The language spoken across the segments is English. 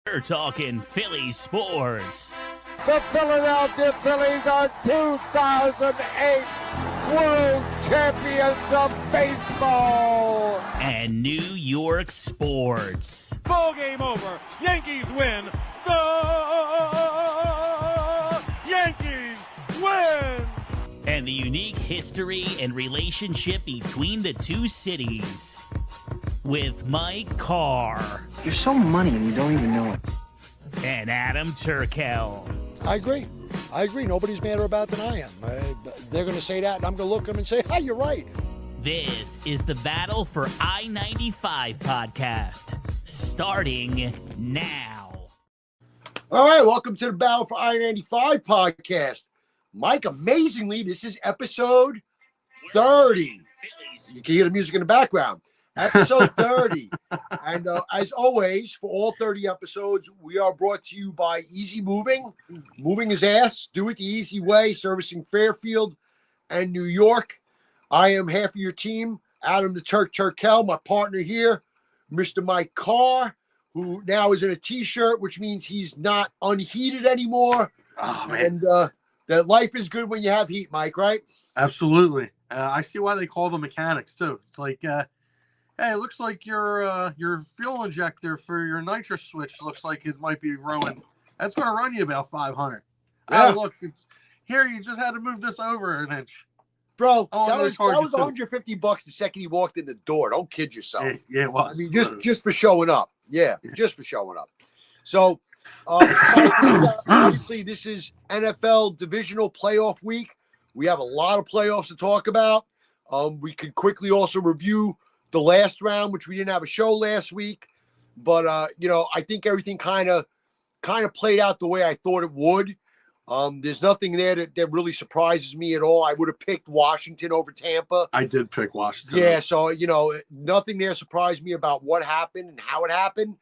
We're talking Philly sports. The Philadelphia Phillies are 2008 World Champions of Baseball. And New York sports. Ball game over. Yankees win. The Yankees win. And the unique history and relationship between the two cities. With Mike Carr. You're so money and you don't even know it. And Adam Turkel. I agree. Nobody's madder about than I am. They're going to say that, and I'm going to look at them and say, hey, you're right. This is the Battle for I-95 podcast, starting now. All right, welcome to the Battle for I-95 podcast. Mike, amazingly, this is episode 30. You can hear the music in the background. Episode 30. And as always, for all 30 episodes, we are brought to you by Easy Moving. Moving his ass. Do it the easy way. Servicing Fairfield and New York. I am half of your team, Adam the Turk Turkel, my partner here, Mr. Mike Carr, who now is in a T-shirt, which means he's not unheated anymore. Oh, man. And that life is good when you have heat, Mike, right? Absolutely. I see why they call them mechanics, too. It's like, hey, it looks like your fuel injector for your nitrous switch looks like it might be ruined. That's going to run you about $500. Yeah. Look, here, you just had to move this over an inch. Bro, Oh, that was $150 $150 the second he walked in the door. Don't kid yourself. Yeah, it was. I mean, just for showing up. Yeah, just for showing up. So, obviously, this is NFL divisional playoff week. We have a lot of playoffs to talk about. We could quickly also review the last round, which we didn't have a show last week. But, I think everything kind of played out the way I thought it would. There's nothing there that really surprises me at all. I would have picked Washington over Tampa. I did pick Washington. Yeah, so, nothing there surprised me about what happened and how it happened.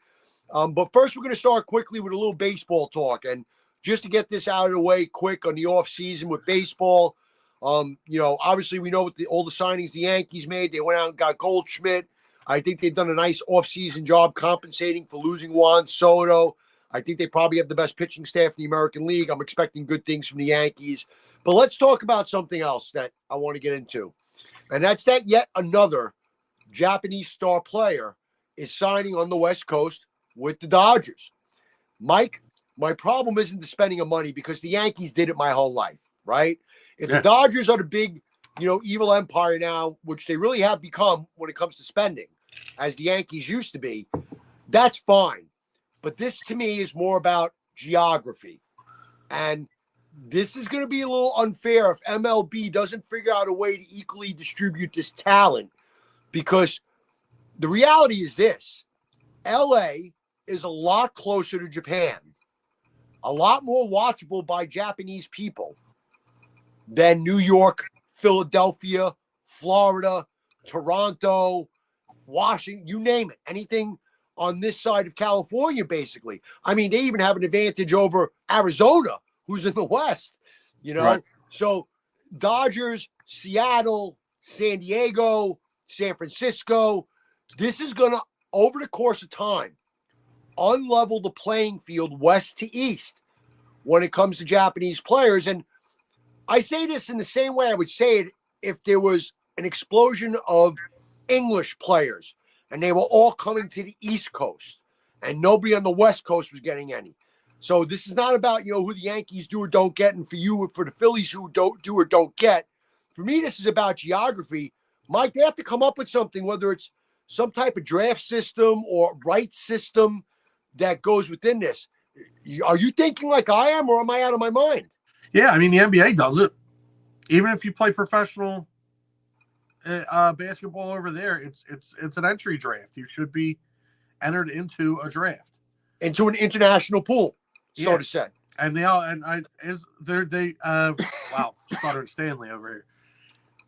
But first, we're going to start quickly with a little baseball talk. And just to get this out of the way quick on the off season with baseball, obviously we know all the signings the Yankees made. They went out and got Goldschmidt. I think they've done a nice off-season job compensating for losing Juan Soto. I think they probably have the best pitching staff in the American League. I'm expecting good things from the Yankees. But let's talk about something else that I want to get into. And that's that yet another Japanese star player is signing on the West Coast with the Dodgers. Mike, my problem isn't the spending of money because the Yankees did it my whole life, right? If the Dodgers are the big, evil empire now, which they really have become when it comes to spending, as the Yankees used to be, that's fine. But this, to me, is more about geography. And this is going to be a little unfair if MLB doesn't figure out a way to equally distribute this talent. Because the reality is this. LA is a lot closer to Japan. A lot more watchable by Japanese people than New York, Philadelphia, Florida, Toronto, Washington, you name it. Anything on this side of California, basically. I mean, they even have an advantage over Arizona, who's in the West, Right. So Dodgers, Seattle, San Diego, San Francisco, this is going to, over the course of time, unlevel the playing field west to east when it comes to Japanese players. And I say this in the same way I would say it if there was an explosion of English players and they were all coming to the East Coast and nobody on the West Coast was getting any. So this is not about, who the Yankees do or don't get, and for the Phillies who don't do or don't get. For me, this is about geography. Mike, they have to come up with something, whether it's some type of draft system or rights system that goes within this. Are you thinking like I am, or am I out of my mind? Yeah, I mean, the NBA does it. Even if you play professional basketball over there, it's an entry draft. You should be entered into a draft, into an international pool, so to say. And wow, Stutter and Stanley over here.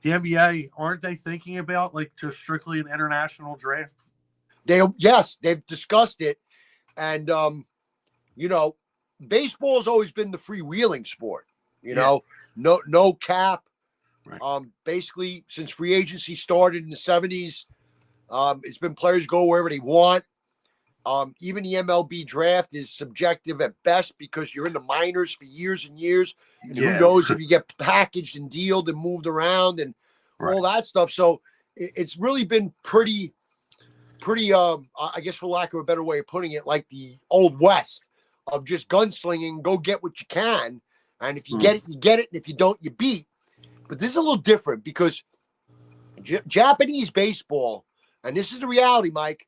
The NBA, aren't they thinking about just strictly an international draft? They've discussed it, and baseball has always been the freewheeling sport. No cap. Right. Basically, since free agency started in the 70s, it's been players go wherever they want. Even the MLB draft is subjective at best because you're in the minors for years and years. And who knows if you get packaged and dealed and moved around and all that stuff. So it's really been pretty, I guess for lack of a better way of putting it, like the old West of just gunslinging, go get what you can. And if you get it, you get it. And if you don't, you beat. But this is a little different because Japanese baseball, and this is the reality, Mike,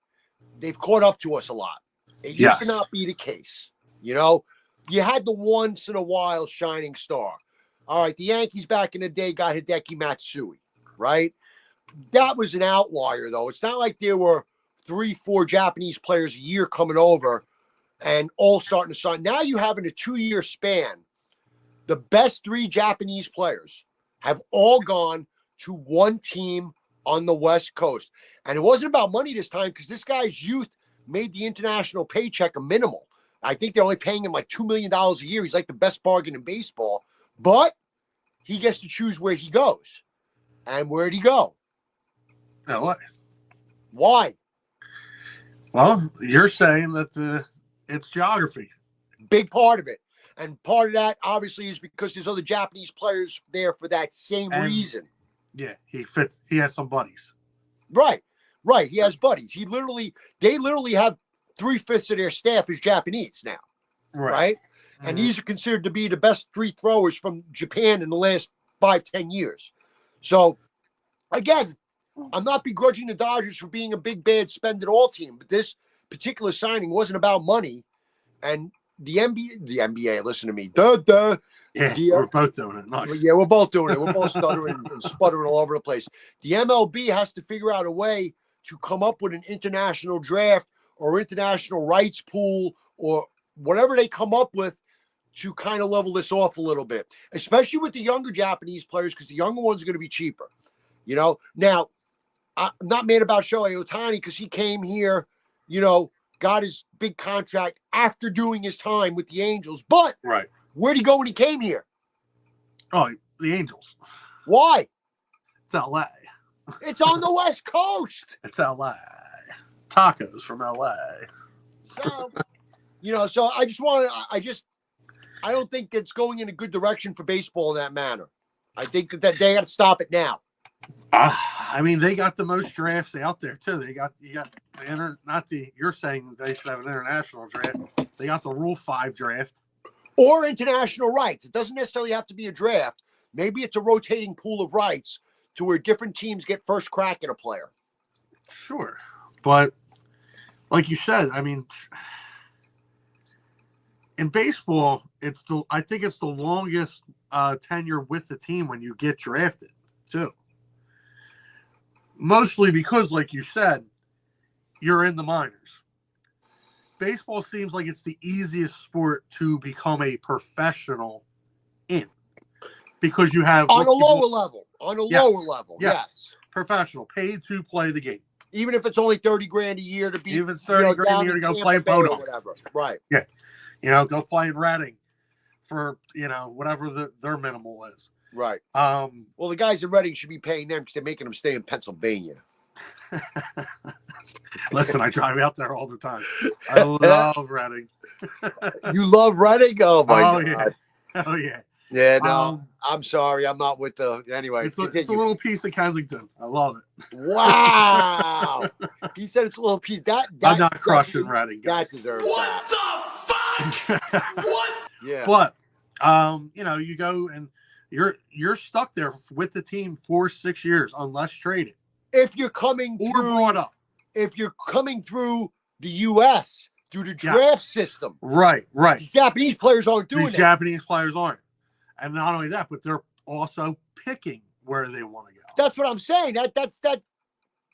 they've caught up to us a lot. It used to not be the case. You know, you had the once in a while shining star. All right, the Yankees back in the day got Hideki Matsui, right? That was an outlier, though. It's not like there were 3-4 Japanese players a year coming over and all starting to sign. Now you have in a 2-year span, the best 3 Japanese players have all gone to one team on the West Coast. And it wasn't about money this time because this guy's youth made the international paycheck a minimal. I think they're only paying him like $2 million a year. He's like the best bargain in baseball. But he gets to choose where he goes. And where'd he go? LA. Why? Well, you're saying that it's geography. Big part of it. And part of that, obviously, is because there's other Japanese players there for that same reason. Yeah, he fits. He has some buddies. Right. He has buddies. They literally have 3/5 of their staff is Japanese now. Right? Mm-hmm. And these are considered to be the best 3 throwers from Japan in the last 5-10 years. So, again, I'm not begrudging the Dodgers for being a big, bad spend-it-all team, but this particular signing wasn't about money. And the NBA, listen to me. Yeah, we're both doing it. Nice. Yeah, we're both doing it. We're both stuttering and sputtering all over the place. The MLB has to figure out a way to come up with an international draft or international rights pool or whatever they come up with to kind of level this off a little bit, especially with the younger Japanese players because the younger ones are going to be cheaper. You know, now, I'm not mad about Shohei Ohtani because he came here, you know, got his big contract after doing his time with the Angels. But where'd he go when he came here? Oh, the Angels. Why? It's LA. It's on the West Coast. It's LA. Tacos from LA. So, you know, I don't think it's going in a good direction for baseball in that manner. I think that they got to stop it now. I mean, they got the most drafts out there too. You're saying they should have an international draft. They got the Rule 5 draft. Or international rights. It doesn't necessarily have to be a draft. Maybe it's a rotating pool of rights to where different teams get first crack at a player. Sure. But like you said, I mean, in baseball, I think it's the longest tenure with the team when you get drafted too. Mostly because, like you said, you're in the minors. Baseball seems like it's the easiest sport to become a professional in because you have on a lower level. Yes. Professional, paid to play the game. Even if it's only $30,000 a year to be, even if it's $30,000 a year to go play Podunk, whatever. Right? Yeah, go play in Reading for whatever their minimal is. Right. Well, the guys in Reading should be paying them because they're making them stay in Pennsylvania. Listen, I drive out there all the time. I love Reading. You love Reading? Oh my God. Yeah. Oh yeah. Yeah. No, I'm sorry. I'm not with the. Anyway, it's a little piece of Kensington. I love it. Wow. He said it's a little piece. I'm not crushing Reading. That deserves what that. the fuck? What? Yeah. But you go and you're stuck there with the team for 6 years unless traded. If you're coming or brought up. If you're coming through the U.S. through the draft system. Right. The Japanese players aren't doing it. Japanese players aren't. And not only that, but they're also picking where they want to go. That's what I'm saying. That.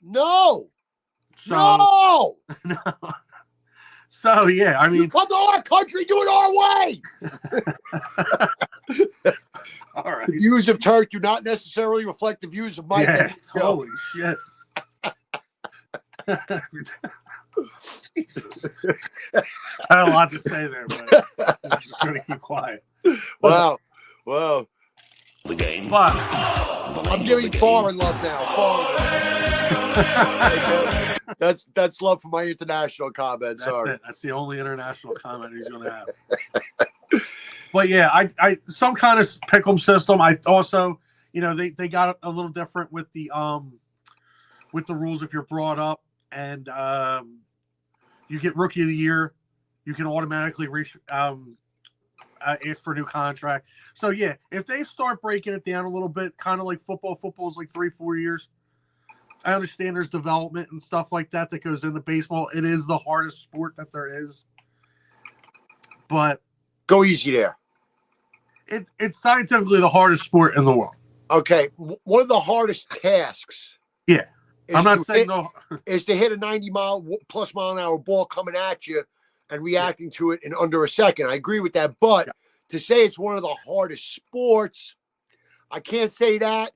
No. No. So, yeah, I mean. You come to our country, do it our way. All right. The views of Turk do not necessarily reflect the views of Mike. Yeah. Holy shit. Jesus. I had a lot to say there, but I'm just going to keep quiet. Wow. The game. But I'm giving foreign love now. That's love for my international comment. That's Sorry. it. That's the only international comment he's going to have. But yeah, I some kind of pick'em system. I also, they got a little different with the rules. If you're brought up and you get rookie of the year, you can automatically ask for a new contract. So yeah, if they start breaking it down a little bit, kind of like football is like 3-4 years. I understand there's development and stuff like that goes into baseball. It is the hardest sport that there is, but go easy there. It's scientifically the hardest sport in the world. Okay, one of the hardest tasks. Yeah, I'm not saying is to hit a 90-plus mile an hour ball coming at you and reacting to it in under a second. I agree with that, but to say it's one of the hardest sports, I can't say that.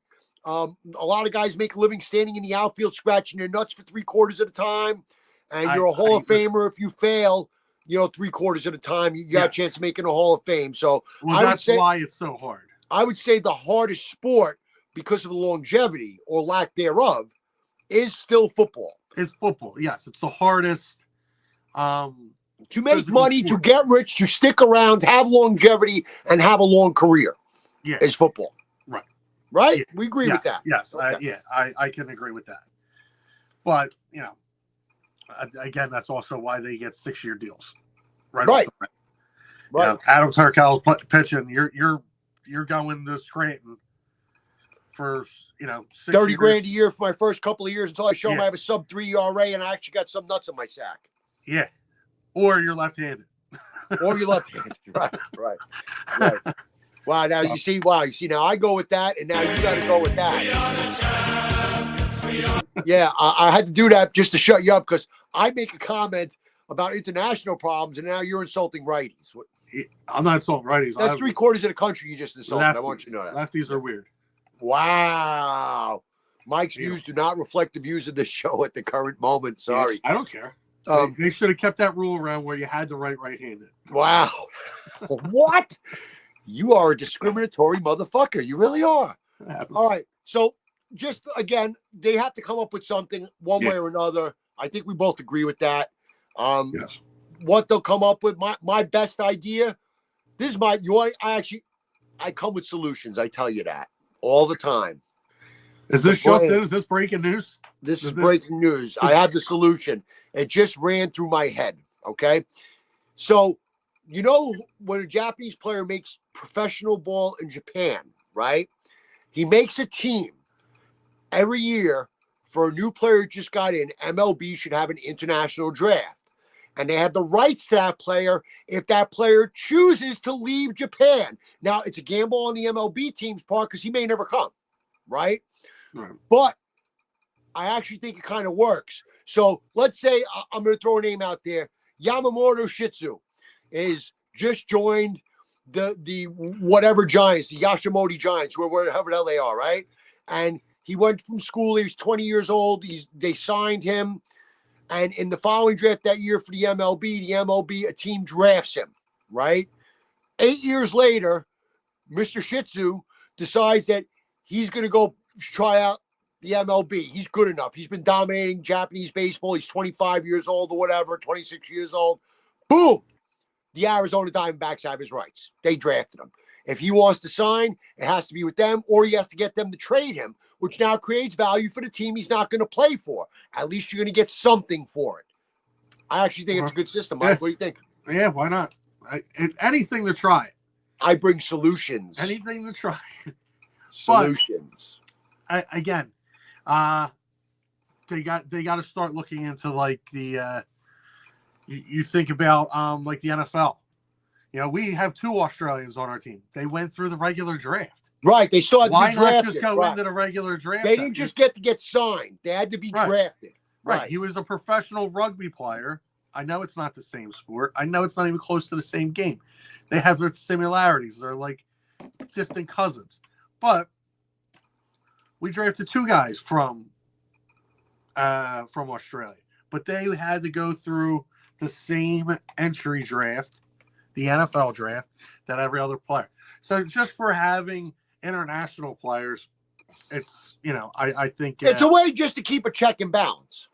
A lot of guys make a living standing in the outfield, scratching their nuts for 3/4 of the time, and you're a Hall of Famer if you fail. 3/4 of the time, you got a chance of making a Hall of Fame. So that's why it's so hard. I would say the hardest sport, because of the longevity or lack thereof, is still football. It's football. Yes, it's the hardest. To make money, sport. To get rich, to stick around, have longevity, and have a long career. Yeah, is football. Right? Yeah. We agree with that. Yes. Okay. I can agree with that. But, again, that's also why they get 6-year deals. Right. Right. Adam Turkel's pitching. You're going to Scranton for, 30 grand a year for my first couple of years until I show him I have a sub-3 ERA and I actually got some nuts in my sack. Yeah. Or you're left-handed. Right. Wow, now you see, now I go with that, and now you got to go with that. Yeah, I had to do that just to shut you up because I make a comment about international problems, and now you're insulting righties. I'm not insulting righties. That's 3/4 of the country you just insulted. I want you to know that. Lefties are weird. Wow. Mike's views do not reflect the views of the show at the current moment. Sorry. Yes, I don't care. They should have kept that rule around where you had to write right-handed. Wow. What? You are a discriminatory motherfucker. You really are. All right. So just, again, they have to come up with something one way or another. I think we both agree with that. Yes. What they'll come up with, my best idea, this is I come with solutions. I tell you that all the time. Is this breaking news? This is breaking news. I have the solution. It just ran through my head. Okay. So, when a Japanese player makes professional ball in Japan, right? He makes a team every year for a new player who just got in. MLB should have an international draft. And they have the rights to that player if that player chooses to leave Japan. Now, it's a gamble on the MLB team's part because he may never come, right? But I actually think it kind of works. So let's say I'm going to throw a name out there. Yamamoto Shitsu is just joined the whatever Giants, the Yashimori Giants, wherever the hell they are, right? And he went from school. He was 20 years old. They signed him. And in the following draft that year for the MLB, a team drafts him, right? 8 years later, Mr. Shitsu decides that he's going to go try out the MLB. He's good enough. He's been dominating Japanese baseball. He's 25 years old or whatever, 26 years old. Boom. The Arizona Diamondbacks have his rights. They drafted him. If he wants to sign, it has to be with them, or he has to get them to trade him, which now creates value for the team he's not going to play for. At least you're going to get something for it. I actually think it's a good system, Mike. What do you think? Yeah, why not? Anything to try. I bring solutions. Anything to try. Solutions. But, again, they got to start looking into like the you think about like the NFL. We have 2 Australians on our team. They went through the regular draft. Right. They still had to be drafted. Why not just go into the regular draft? They didn't just get signed. They had to be drafted. Right. He was a professional rugby player. I know it's not the same sport. I know it's not even close to the same game. They have their similarities. They're like distant cousins. But we drafted 2 guys from Australia. But they had to go through the same entry draft, the NFL draft, that every other player. So just for having international players, it's, I think... it's a way just to keep a check and balance.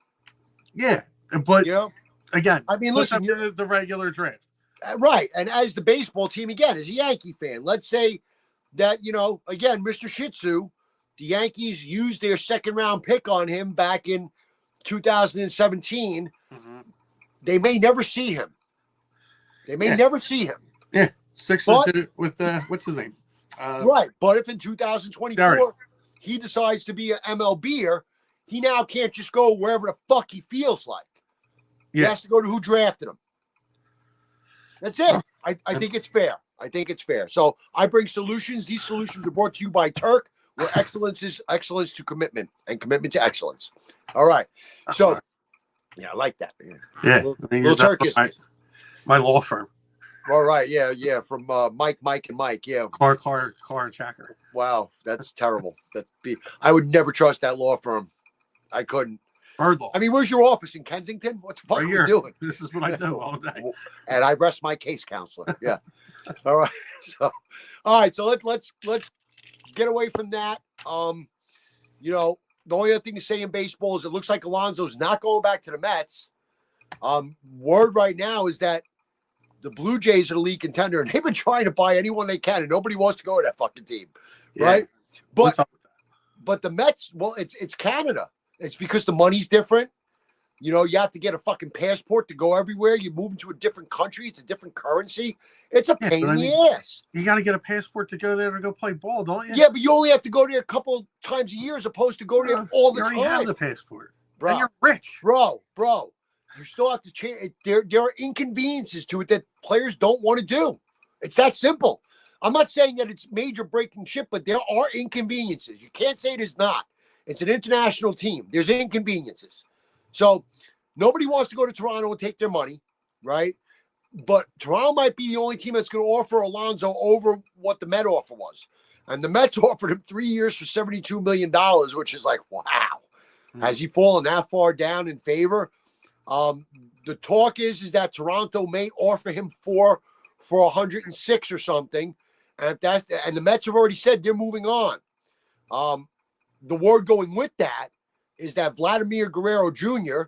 Yeah, but You know, again, I mean, push listen, up to the regular draft. right. And as the baseball team, again, as a Yankee fan, let's say that, you know, again, Mr. Shih Tzu, the Yankees used their second round pick on him back in 2017. Mm-hmm. They may never see him. They may never see him. Yeah, Sixers did it with what's his name? Right. But if in 2024 Derek. he decides to be an MLBer, he now can't just go wherever the fuck he feels like. He has to go to who drafted him. That's it. I think it's fair. I think it's fair. So I bring solutions. These solutions are brought to you by Turk, where excellence is excellence to commitment and commitment to excellence. All right. So, yeah, I like that. Yeah. Little Turk is my law firm. all right. Yeah. From Mike, and Mike. Yeah. Car checker. Wow. That's terrible. I would never trust that law firm. I couldn't. Bird law. I mean, where's your office in Kensington? What the fuck are you doing? This is what I do all day. And I rest my case, counselor. Yeah. All right. So, all right. So let's get away from that. You know, the only other thing to say in baseball is it looks like Alonso's not going back to the Mets. Word right now is that the Blue Jays are the league contender, and they've been trying to buy anyone they can, and nobody wants to go to that fucking team, right? But the Mets, well, it's Canada. It's because the money's different. You know, you have to get a fucking passport to go everywhere. You move into a different country. It's a different currency. It's a pain in the ass. You got to get a passport to go there to go play ball, don't you? Yeah, but you only have to go there a couple times a year as opposed to go there all the time. You already have the passport. Bro, and you're rich. Bro. You still have to change. There are inconveniences to it that players don't want to do. It's that simple. I'm not saying that it's major breaking shit, but there are inconveniences. You can't say it is not. It's an international team. There's inconveniences. So nobody wants to go to Toronto and take their money, right? But Toronto might be the only team that's going to offer Alonso over what the Met offer was. And the Mets offered him 3 years for $72 million, which is like, wow. Has he fallen that far down in favor? The talk is that Toronto may offer him for 106 or something. And and the Mets have already said they're moving on. The word going with that is that Vladimir Guerrero Jr.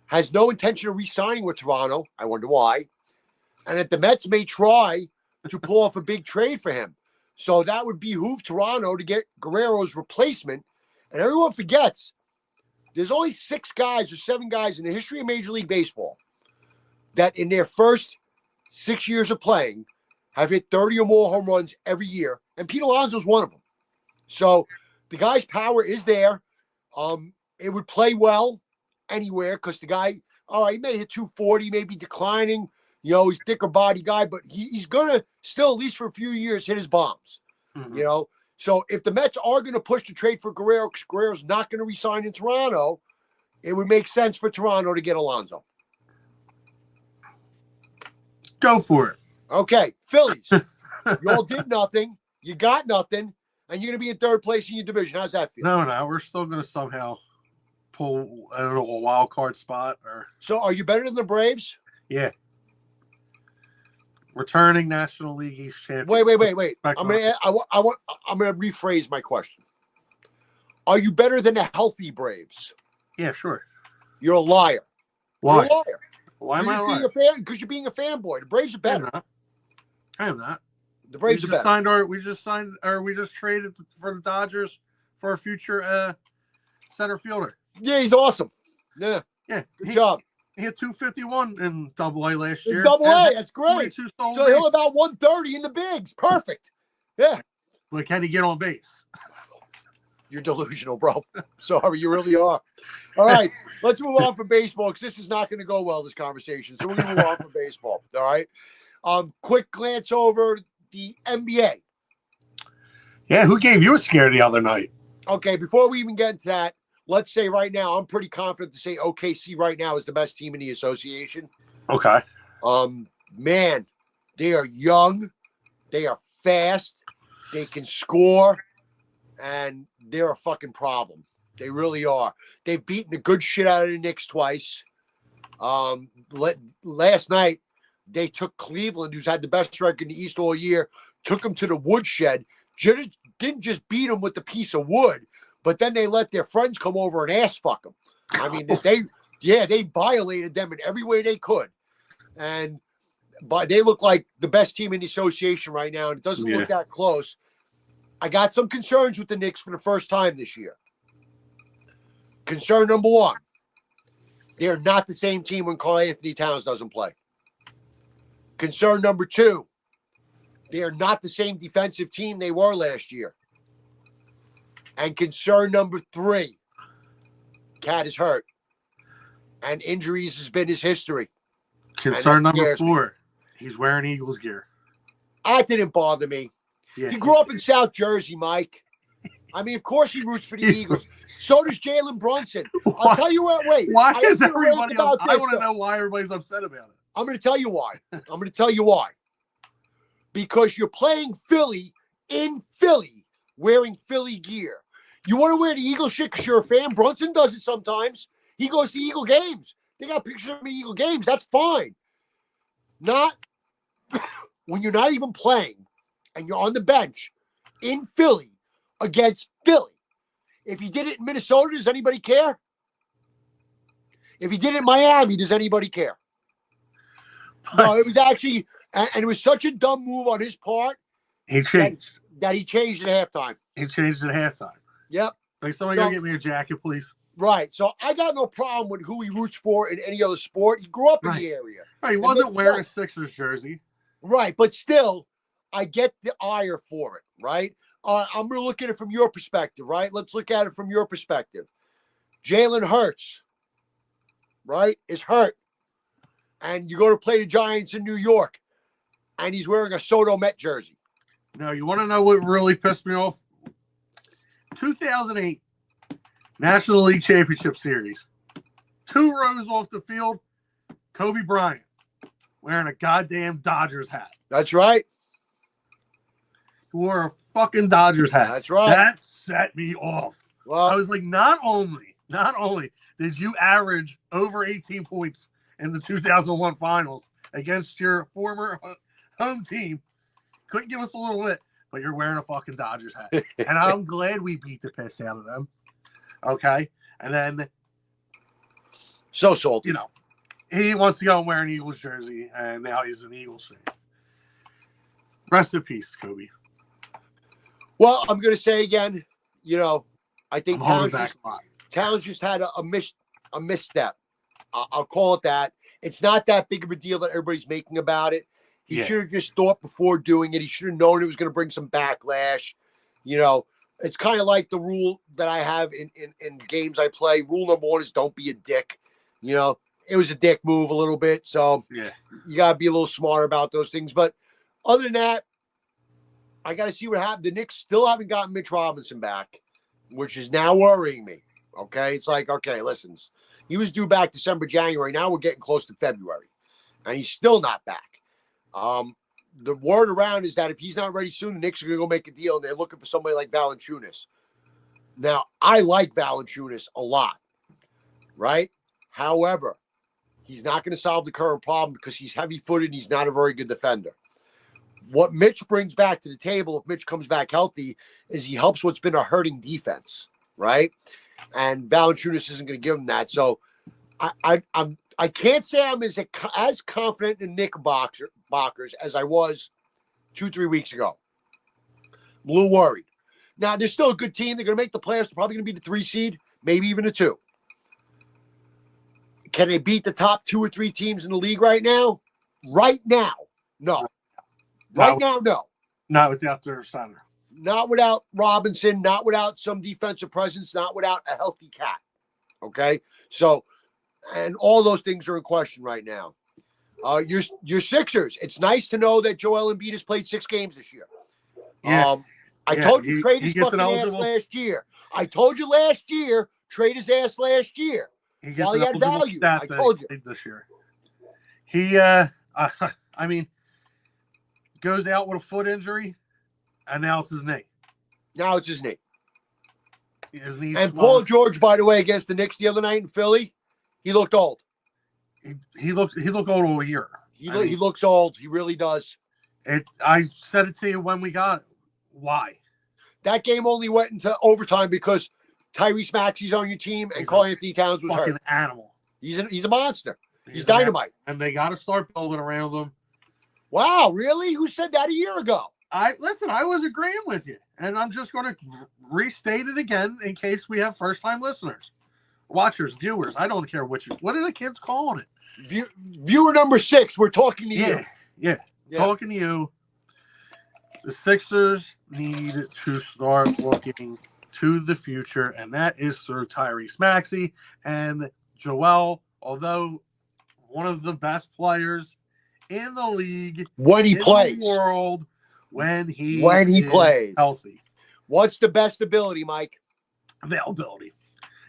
has no intention of re-signing with Toronto. I wonder why. And that the Mets may try to pull off a big trade for him. So that would behoove Toronto to get Guerrero's replacement. And everyone forgets, there's only 6 guys or 7 guys in the history of Major League Baseball that in their first 6 years of playing have hit 30 or more home runs every year. And Pete Alonso's one of them. So the guy's power is there. It would play well anywhere because the guy, all right, he may hit 240, maybe declining. You know, he's a thicker body guy, but he's going to still, at least for a few years, hit his bombs. Mm-hmm. You know, so if the Mets are going to push the trade for Guerrero, because Guerrero's not going to resign in Toronto, it would make sense for Toronto to get Alonso. Go for it. Okay, Phillies. You all did nothing. You got nothing. And you're going to be in third place in your division. How's that feel? No. We're still going to somehow pull, I don't know, a wild card spot. So are you better than the Braves? Yeah. Returning National League East champion. Wait. I'm going to rephrase my question. Are you better than the healthy Braves? Yeah, sure. You're a liar. Why? You're a liar. Why am I a liar? Because you're being a fanboy. The Braves are better. I am not. The Braves are better. We just traded for the Dodgers for a future center fielder. Yeah, he's awesome. Yeah. Good job. He hit 251 in Double-A last year. Double-A, that's great. So he'll about 130 in the bigs. Perfect. Yeah. But can he get on base? You're delusional, bro. Sorry, you really are. All right, let's move on from baseball because this is not going to go well, this conversation. So we're going to move on from baseball. All right. Quick glance over the NBA. Yeah, who gave you a scare the other night? Okay, before we even get into that, let's say right now, I'm pretty confident to say OKC right now is the best team in the association. Okay. Man, they are young, they are fast, they can score, and they're a fucking problem. They really are. They've beaten the good shit out of the Knicks twice. Last night, they took Cleveland, who's had the best record in the East all year, took them to the woodshed. Didn't just beat them with the piece of wood, but then they let their friends come over and ass fuck them. I mean, Yeah, they violated them in every way they could. But they look like the best team in the association right now, and it doesn't look that close. I got some concerns with the Knicks for the first time this year. Concern number one, they're not the same team when Karl Anthony Towns doesn't play. Concern number two, they are not the same defensive team they were last year. And concern number three, Cat is hurt. And injuries has been his history. Concern number four, he's wearing Eagles gear. That didn't bother me. Yeah, he grew up in South Jersey, Mike. I mean, of course he roots for the Eagles. So does Jalen Brunson. I'll tell you what, wait. Why is everybody I want to know why everybody's upset about it. I'm going to tell you why. Because you're playing Philly in Philly, wearing Philly gear. You want to wear the Eagle shit because you're a fan? Brunson does it sometimes. He goes to Eagle games. They got pictures of me Eagle games. That's fine. Not when you're not even playing and you're on the bench in Philly against Philly. If he did it in Minnesota, does anybody care? If he did it in Miami, does anybody care? No, it was actually, and it was such a dumb move on his part. He changed. That he changed at halftime. He changed at halftime. Yep. Like, somebody go get me a jacket, please. Right. So I got no problem with who he roots for in any other sport. He grew up in the area. Right. He wasn't wearing a Sixers jersey. Right. But still, I get the ire for it. Right. I'm going to look at it from your perspective. Right. Let's look at it from your perspective. Jalen Hurts, right, is hurt. And you go to play the Giants in New York, and he's wearing a Soto Met jersey. No, you want to know what really pissed me off? 2008 National League Championship Series. 2 rows off the field, Kobe Bryant wearing a goddamn Dodgers hat. That's right. He wore a fucking Dodgers hat. That's right. That set me off. Well, I was like, not only did you average over 18 points in the 2001 finals against your former home team, couldn't give us a little lit, but you're wearing a fucking Dodgers hat. And I'm glad we beat the piss out of them. Okay? And then, so salty. You know, he wants to go and wear an Eagles jersey, and now he's an Eagles fan. Rest in peace, Kobe. Well, I'm going to say again, you know, I think Towns just had a misstep. I'll call it that. It's not that big of a deal that everybody's making about it. He should have just thought before doing it. He should have known it was going to bring some backlash. You know, it's kind of like the rule that I have in games I play. Rule number 1 is don't be a dick. You know, it was a dick move a little bit. So you got to be a little smart about those things. But other than that, I got to see what happened. The Knicks still haven't gotten Mitch Robinson back, which is now worrying me. Okay. It's like, okay, listen, he was due back December, January. Now we're getting close to February, and he's still not back. The word around is that if he's not ready soon, the Knicks are going to go make a deal, and they're looking for somebody like Valanciunas. Now, I like Valanciunas a lot, right? However, he's not going to solve the current problem because he's heavy-footed and he's not a very good defender. What Mitch brings back to the table, if Mitch comes back healthy, is he helps what's been a hurting defense, right? And Valanciunas isn't going to give him that. So I can't say I'm as confident in Knickerbockers as I was 2-3 weeks ago. I'm a little worried. Now, they're still a good team. They're going to make the playoffs. They're probably going to be the 3 seed, maybe even a 2. Can they beat the top 2 or 3 teams in the league right now? Right now, no. Right now, no. Not without their center. Not without Robinson, not without some defensive presence, not without a healthy Cat. Okay? So, and all those things are in question right now. Your Sixers, it's nice to know that Joel Embiid has played 6 games this year. Yeah. I told you trade his fucking ass last year. I told you last year, trade his ass last year. While he had value. I told you. This year. He, I mean, goes out with a foot injury, and now it's his knee. Now it's his knee. His knee's and Paul George, by the way, against the Knicks the other night in Philly, he looked old. He looked old all year. He looks old. He really does. I said it to you when we got it. Why? That game only went into overtime because Tyrese Maxey's on your team and Karl Anthony Towns was fucking hurt. Animal. He's a monster. He's a man, dynamite. and they got to start building around him. Wow, really? Who said that a year ago? I was agreeing with you, and I'm just going to restate it again in case we have first-time listeners, watchers, viewers. I don't care what are the kids calling it? Viewer number 6. We're talking to you. Yeah, talking to you. The Sixers need to start looking to the future, and that is through Tyrese Maxey and Joel. Although one of the best players in the league when he plays, the world, when he plays healthy. What's the best ability, Mike? Availability,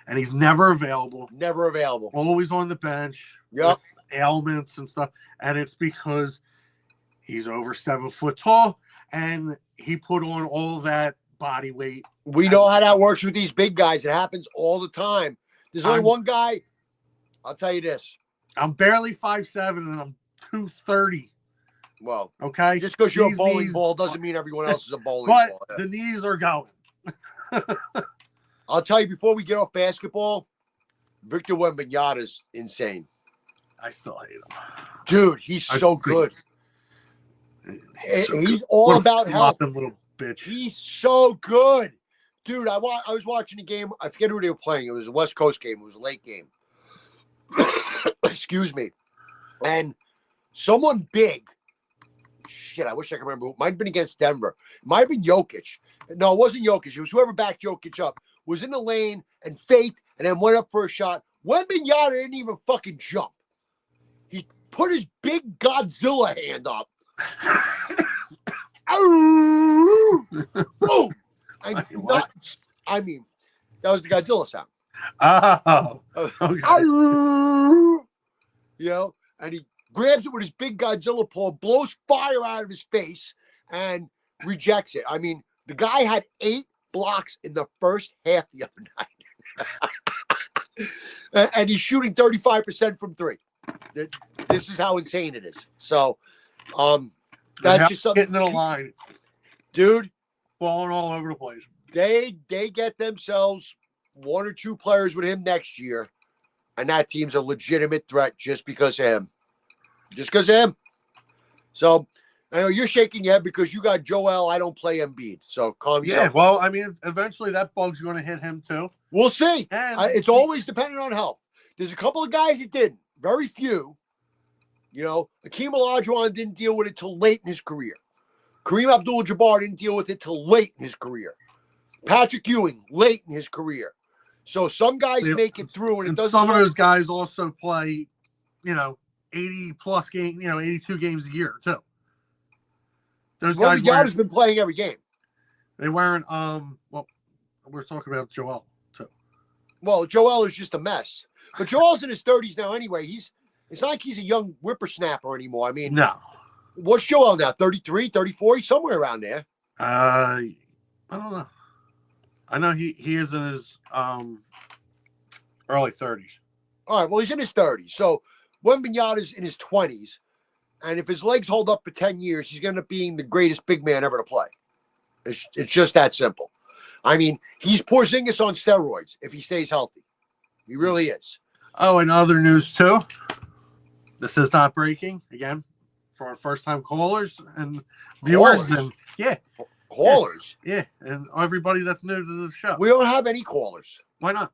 and he's never available. Never available. Always on the bench. Yep. With ailments and stuff, and it's because he's over 7 foot tall, and he put on all that body weight. We know how that works with these big guys. It happens all the time. There's only one guy. I'll tell you this. I'm barely 5'7", and I'm 230. Well, okay. Just because you're These a bowling knees, ball doesn't mean everyone else is a bowling but ball. the knees are going. I'll tell you before we get off basketball, Victor Wembanyama's insane. I still hate him. Dude, he's so good. He's all what about health. Little bitch. He's so good. Dude, I was watching a game. I forget who they were playing. It was a West Coast game. It was a late game. Excuse me. And someone big. Shit, I wish I could remember. It might have been against Denver. It might have been Jokic. No, it wasn't Jokic. It was whoever backed Jokic up. Was in the lane and faked and then went up for a shot. Wembanyama didn't even fucking jump. He put his big Godzilla hand up. Boom! And that was the Godzilla sound. Oh, okay. And he grabs it with his big Godzilla paw, blows fire out of his face, and rejects it. I mean, the guy had 8 blocks in the first half the other night. And he's shooting 35% from 3. This is how insane it is. So, that's just something. Getting in a line. Dude. Falling all over the place. They get themselves 1 or 2 players with him next year, and that team's a legitimate threat just because of him. Just because of him. So, I know you're shaking your head because you got Joel. I don't play Embiid. So, calm yourself. Yeah, well, I mean, eventually that bug's going to hit him too. We'll see. And it's always dependent on health. There's a couple of guys that didn't. Very few. Akeem Olajuwon didn't deal with it till late in his career. Kareem Abdul-Jabbar didn't deal with it till late in his career. Patrick Ewing, late in his career. So some guys make it through, and it doesn't. Some of those guys also play, 80-plus games, 82 games a year too. Those guys. Wembanyama's been playing every game. They weren't. Well, we're talking about Joel too. Well, Joel is just a mess, but Joel's in his 30s now anyway. It's not like he's a young whippersnapper anymore. I mean, no. What's Joel now? 33, 34? He's somewhere around there. I don't know. I know he is in his early 30s. All right, well, he's in his 30s. So Wembanyama's in his 20s. And if his legs hold up for 10 years, he's going to end up being the greatest big man ever to play. It's just that simple. I mean, he's Porzingis on steroids if he stays healthy. He really is. Oh, and other news, too. This is not breaking, again, for our first-time callers and viewers. And Callers? Yeah, and everybody that's new to the show. We don't have any callers. Why not?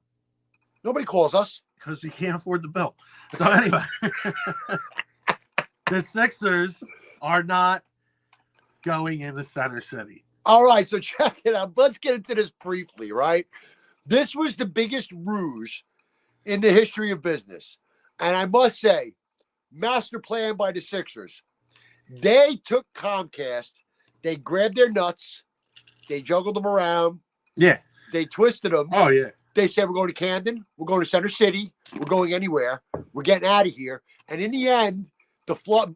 Nobody calls us. Because we can't afford the bill. So anyway, the Sixers are not going into Center City. All right, so check it out. Let's get into this briefly, right? This was the biggest ruse in the history of business. And I must say, master plan by the Sixers. They took Comcast, they grabbed their nuts, they juggled them around. Yeah. They twisted them. Oh, yeah. They said, we're going to Camden, we're going to Center City, we're going anywhere, we're getting out of here. And in the end,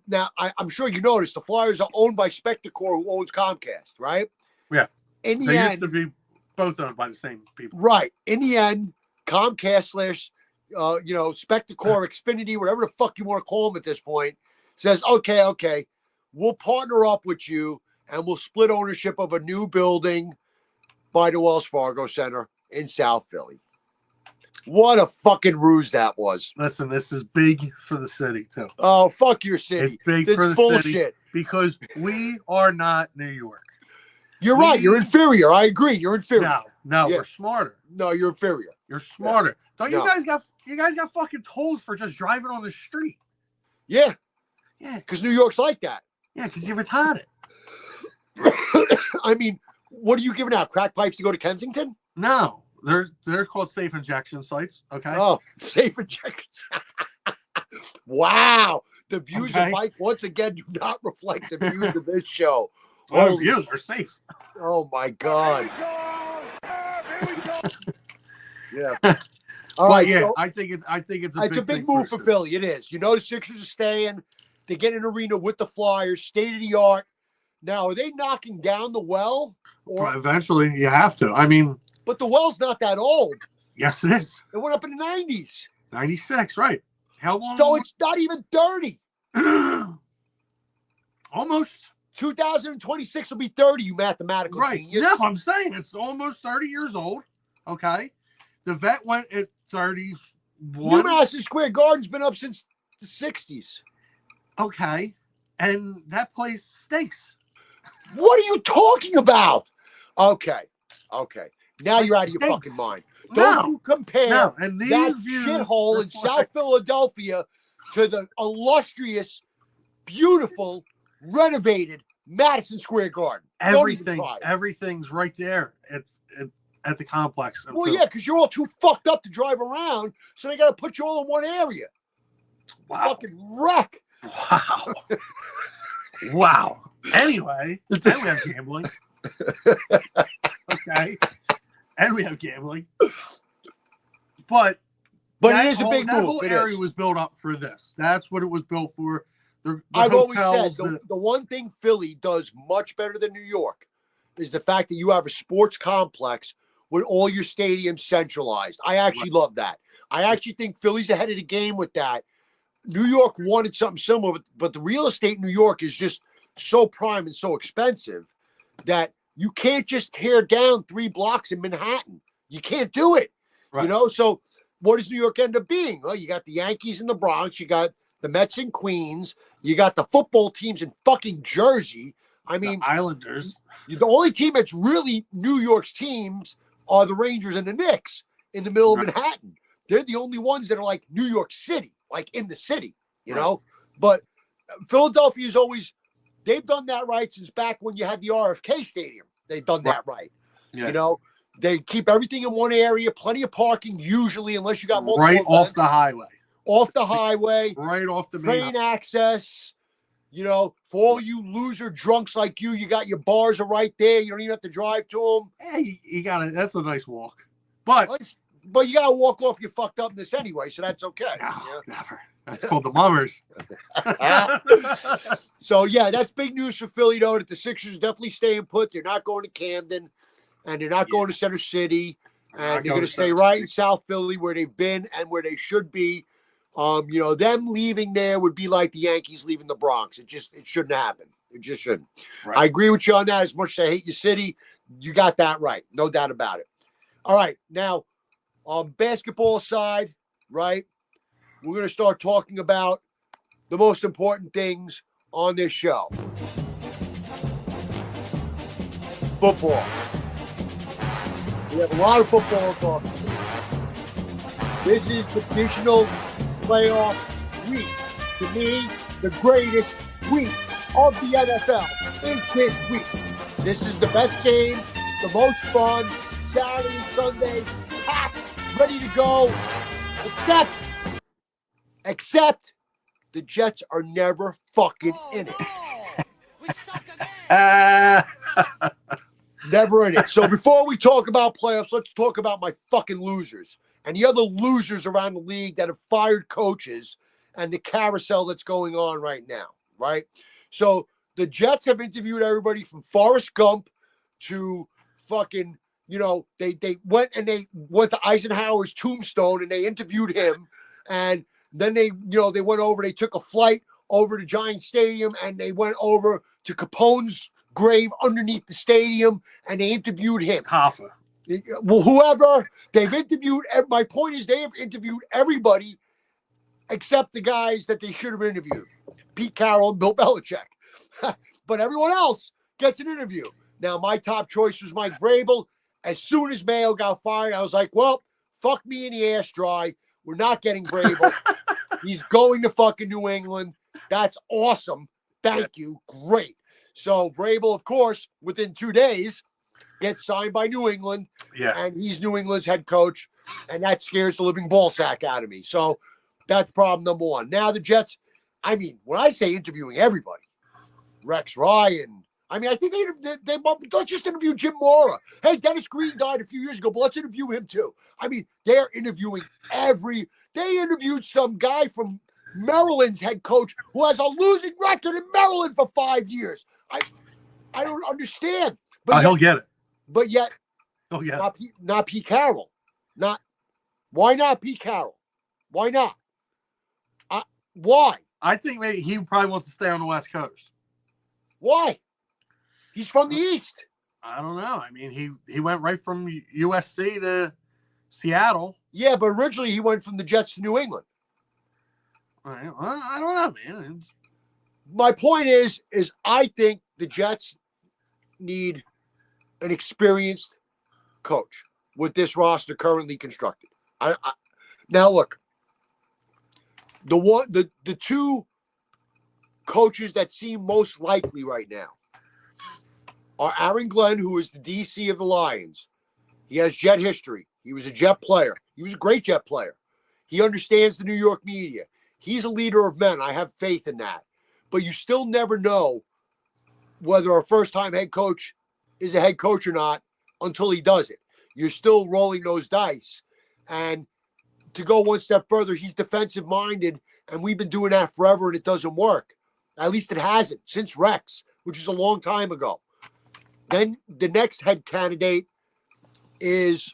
now, I'm sure you noticed, the Flyers are owned by Spectacor, who owns Comcast, right? Yeah. In the they end, used to be both owned by the same people. Right. In the end, Comcast / Spectacor, Xfinity, whatever the fuck you want to call them at this point, says, okay, we'll partner up with you and we'll split ownership of a new building by the Wells Fargo Center in South Philly. What a fucking ruse that was. Listen, this is big for the city too. Oh, fuck your city. It's big It's for the bullshit. city because we are not New York. You're right. You're inferior. I agree. You're inferior. No, Yeah. we're smarter. No, you're inferior. You're smarter. Don't you No. guys got fucking tolls for just driving on the street? Yeah, Yeah, because New York's like that. yeah, because you're retarded. I mean, what are you giving out? Crack pipes to go to Kensington? No, they're called safe injection sites. Okay. Oh, safe injections. Wow. The views Okay. of Mike once again do not reflect the views of this show. Oh, Holy you are safe. Oh my God. Here we go. Yeah. But All right. yeah, So I think it's it's a big thing move for sure. Philly. It is. You know, the Sixers are staying. They get an arena with the Flyers, state of the art. Now, are they knocking down the well? But eventually, you have to. I mean, But the well's not that old. yes, it is. It went up in the 90s. 96, right? How long? So it's not even 30. Almost. 2026 will be 30, you mathematical Right. genius. No, I'm saying it's almost 30 years old. Okay. The vet went at 31. New Madison Square Garden's been up since the 60s. Okay. And that place stinks. What are you talking about? Okay. Now you're out of your Stinks. fucking mind. Don't you compare No. And these that views shithole in reflect- South Philadelphia to the illustrious, beautiful, renovated Madison Square Garden. Don't even try it. Everything's right there at the complex. in Well, Philly. yeah, because you're all too fucked up to drive around, so they got to put you all in one area. Wow. Fucking wreck. Wow. Wow. Anyway, and we have gambling. Okay. And we have gambling. But But it is a big that move. whole It area is. was built up for this. That's what it was built for. The I've always said hotels, the one thing Philly does much better than New York is the fact that you have a sports complex with all your stadiums centralized. I actually love that. I actually think Philly's ahead of the game with that. New York wanted something similar, but the real estate in New York is just so prime and so expensive that you can't just tear down 3 blocks in Manhattan. You can't do it. Right. You know, so what does New York end up being? Well, you got the Yankees in the Bronx, you got the Mets in Queens, you got the football teams in fucking Jersey. I mean, the Islanders. the only team that's really New York's teams are the Rangers and the Knicks in the middle of Right. Manhattan. They're the only ones that are like New York City, like in the city, you Right. know? But Philadelphia's always, they've done that right since back when you had the RFK Stadium. They've done that right. Yeah. You know, they keep everything in one area, plenty of parking usually, unless you got multiple Right off events. the highway. Off the highway, Right off the main. train access. You know, for all you loser drunks like you got your bars are right there. You don't even have to drive to them. Yeah, you got it. That's a nice walk. But But you got to walk off your fucked upness anyway, so that's okay. no, never. That's called the Mummers. So, yeah, that's big news for Philly, though, that the Sixers definitely staying put. They're not going to Camden, and they're not going to Center City, and they're going to stay right in South Philly where they've been and where they should be. You know, them leaving there would be like the Yankees leaving the Bronx. It shouldn't happen. It just shouldn't. Right. I agree with you on that. As much as I hate your city, you got that right. No doubt about it. All right. Now, on basketball side, right, we're going to start talking about the most important things on this show. Football. We have a lot of football to talk about. This is the divisional playoff week. To me, the greatest week of the NFL is this week. This is the best game, the most fun, Saturday and Sunday, packed, ready to go, except the Jets are never fucking in it. Never in it. So before we talk about playoffs, let's talk about my fucking losers and the other losers around the league that have fired coaches and the carousel that's going on right now, right? So the Jets have interviewed everybody from Forrest Gump to fucking, you know, they went to Eisenhower's tombstone and they interviewed him. And then they took a flight over to Giant Stadium and they went over to Capone's grave underneath the stadium and they interviewed him. Hoffa. Well, whoever they've interviewed. My point is, they have interviewed everybody except the guys that they should have interviewed: Pete Carroll and Bill Belichick. But everyone else gets an interview. Now, my top choice was Mike Vrabel. As soon as Mayo got fired, I was like, well, fuck me in the ass dry. We're not getting Vrabel. He's going to fucking New England. That's awesome. Thank you. Great. So Vrabel, of course, within 2 days, gets signed by New England. Yeah. And he's New England's head coach. And that scares the living ball sack out of me. So that's problem number one. Now the Jets, I mean, when I say interviewing everybody, Rex Ryan, I mean, I think they let's just interview Jim Mora. Hey, Dennis Green died a few years ago, but let's interview him too. I mean, they're interviewing they interviewed some guy from Maryland's head coach who has a losing record in Maryland for 5 years. I don't understand. But he'll get it. But yet, he'll get not Pete Carroll. Why not Pete Carroll? Why not? Why? I think maybe he probably wants to stay on the West Coast. Why? He's from the East. I don't know. I mean, he went right from USC to Seattle. Yeah, but originally he went from the Jets to New England. I don't know, man. My point is I think the Jets need an experienced coach with this roster currently constructed. Now look, the two coaches that seem most likely right now are Aaron Glenn, who is the DC of the Lions. He has Jet history. He was a Jet player. He was a great Jet player. He understands the New York media. He's a leader of men. I have faith in that. But you still never know whether a first-time head coach is a head coach or not until he does it. You're still rolling those dice. And to go one step further, he's defensive-minded, and we've been doing that forever, and it doesn't work. At least it hasn't since Rex, which is a long time ago. Then the next head candidate is,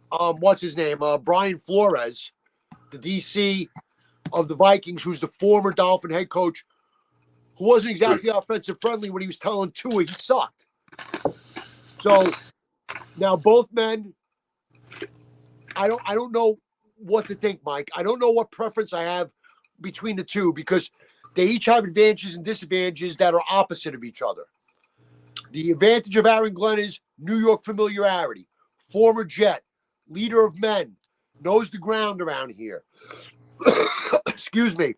what's his name? Brian Flores, the DC of the Vikings, who's the former Dolphin head coach, who wasn't exactly offensive friendly when he was telling Tua he sucked. So now both men, I don't know what to think, Mike. I don't know what preference I have between the two because they each have advantages and disadvantages that are opposite of each other. The advantage of Aaron Glenn is New York familiarity, former Jet, leader of men, knows the ground around here. Excuse me.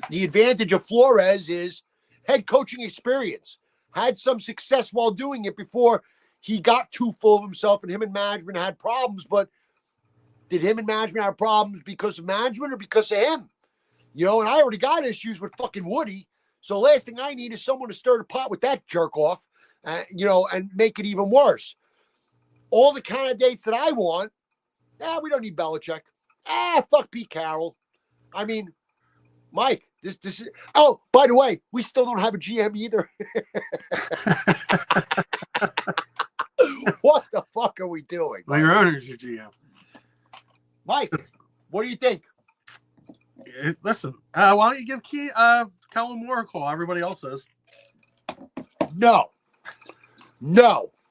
The advantage of Flores is head coaching experience. Had some success while doing it before he got too full of himself and him and management had problems. But did him and management have problems because of management or because of him? You know, and I already got issues with fucking Woody. So last thing I need is someone to stir the pot with that jerk off, and make it even worse. All the candidates that I want, we don't need Belichick. Fuck Pete Carroll. I mean, Mike, this is. Oh, by the way, we still don't have a GM either. What the fuck are we doing? Well, your owner's your GM. Mike, what do you think? Listen, why don't you give Kellen Moore a call? Everybody else says. No.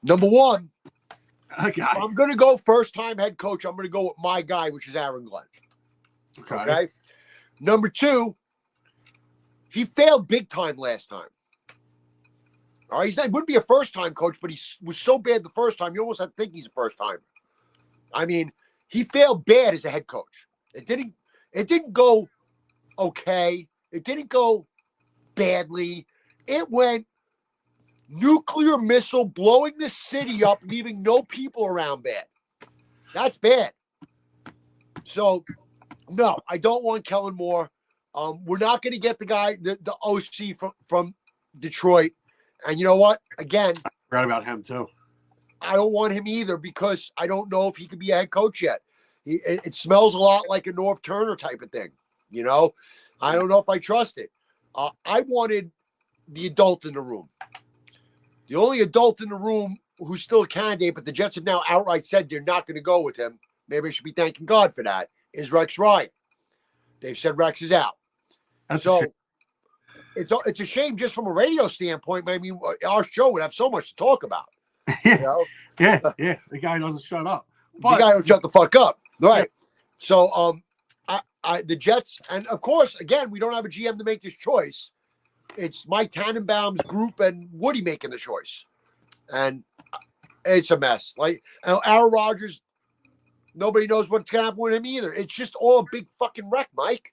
Number one, Okay. I'm going to go first-time head coach. I'm going to go with my guy, which is Aaron Glenn. Okay. Number two, he failed big time last time. All right, he wouldn't be a first-time coach, but he was so bad the first time, you almost have to think he's a first-timer. I mean, he failed bad as a head coach. It didn't go okay. It didn't go badly. It went nuclear missile blowing the city up, leaving no people around bad. That's bad. So, no, I don't want Kellen Moore. We're not going to get the guy, the OC from Detroit. And you know what? Again, I forgot about him too. I don't want him either because I don't know if he could be a head coach yet. It smells a lot like a North Turner type of thing. You know, I don't know if I trust it. I wanted the adult in the room. The only adult in the room who's still a candidate, but the Jets have now outright said they're not going to go with him. Maybe I should be thanking God for that, is Rex Ryan. They've said Rex is out. It's a shame just from a radio standpoint. But I mean, our show would have so much to talk about. You know? Yeah. The guy doesn't shut up. The guy don't shut the fuck up. Right. So the Jets, and of course, again, we don't have a GM to make this choice. It's Mike Tannenbaum's group and Woody making the choice. And it's a mess. Like Aaron Rodgers, nobody knows what's going to happen with him either. It's just all a big fucking wreck, Mike.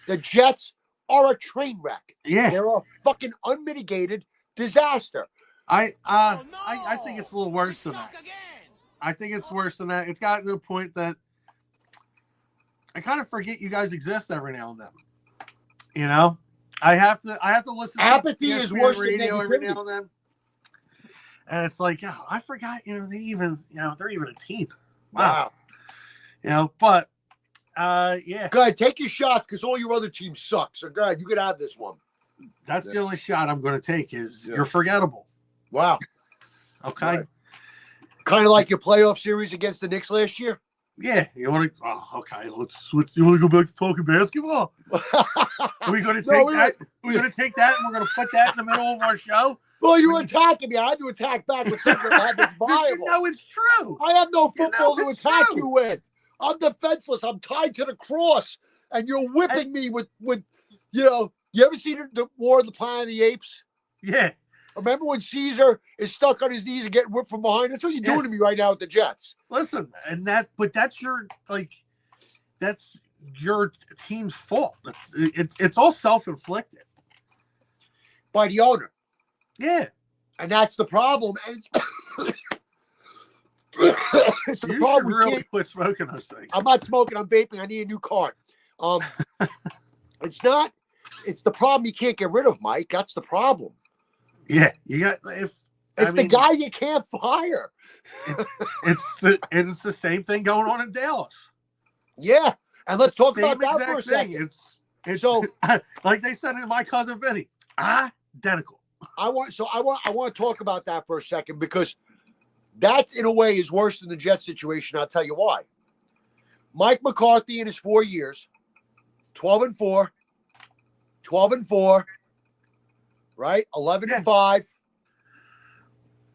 The Jets are a train wreck. Yeah. They're a fucking unmitigated disaster. I think it's a little worse than that. I think it's worse than that. It's gotten to the point that I kind of forget you guys exist every now and then. You know? I have to listen to Apathy ESPN is worse than radio every negativity. now and then. And it's like, oh, I forgot, they're even a team. Wow. But yeah. Go ahead, take your shot because all your other teams suck. So go ahead, you could have this one. That's the only shot I'm going to take is you're forgettable. Wow. Okay. Right. Kind of like your playoff series against the Knicks last year. Yeah. You want to? Oh, okay. Let's switch. You want to go back to talking basketball? Are we going to take that? We're going to take that and we're going to put that in the middle of our show. Well, you were attacking me. I had to attack back with something that had viable. You know it's true. I have no football to attack true. you with. I'm defenseless. I'm tied to the cross, and you're whipping me with. You ever seen the War of the Planet of the Apes? Yeah. Remember when Caesar is stuck on his knees and getting whipped from behind? That's what you're doing to me right now with the Jets. Listen, that's your team's fault. It's all self-inflicted By the owner. Yeah. And that's the problem. And it's the You problem. should really quit smoking those things. I'm not smoking. I'm vaping. I need a new card. It's the problem you can't get rid of, Mike. That's the problem. Yeah, you got the guy you can't fire. It's the same thing going on in Dallas. Yeah, and let's talk Same about that for a exact thing. second. It's So, like they said in My Cousin Vinny, identical. I want to talk about that for a second because that in a way is worse than the Jets situation. I'll tell you why. Mike McCarthy in his 4 years, 12-4, 12-4. Right, 11-5,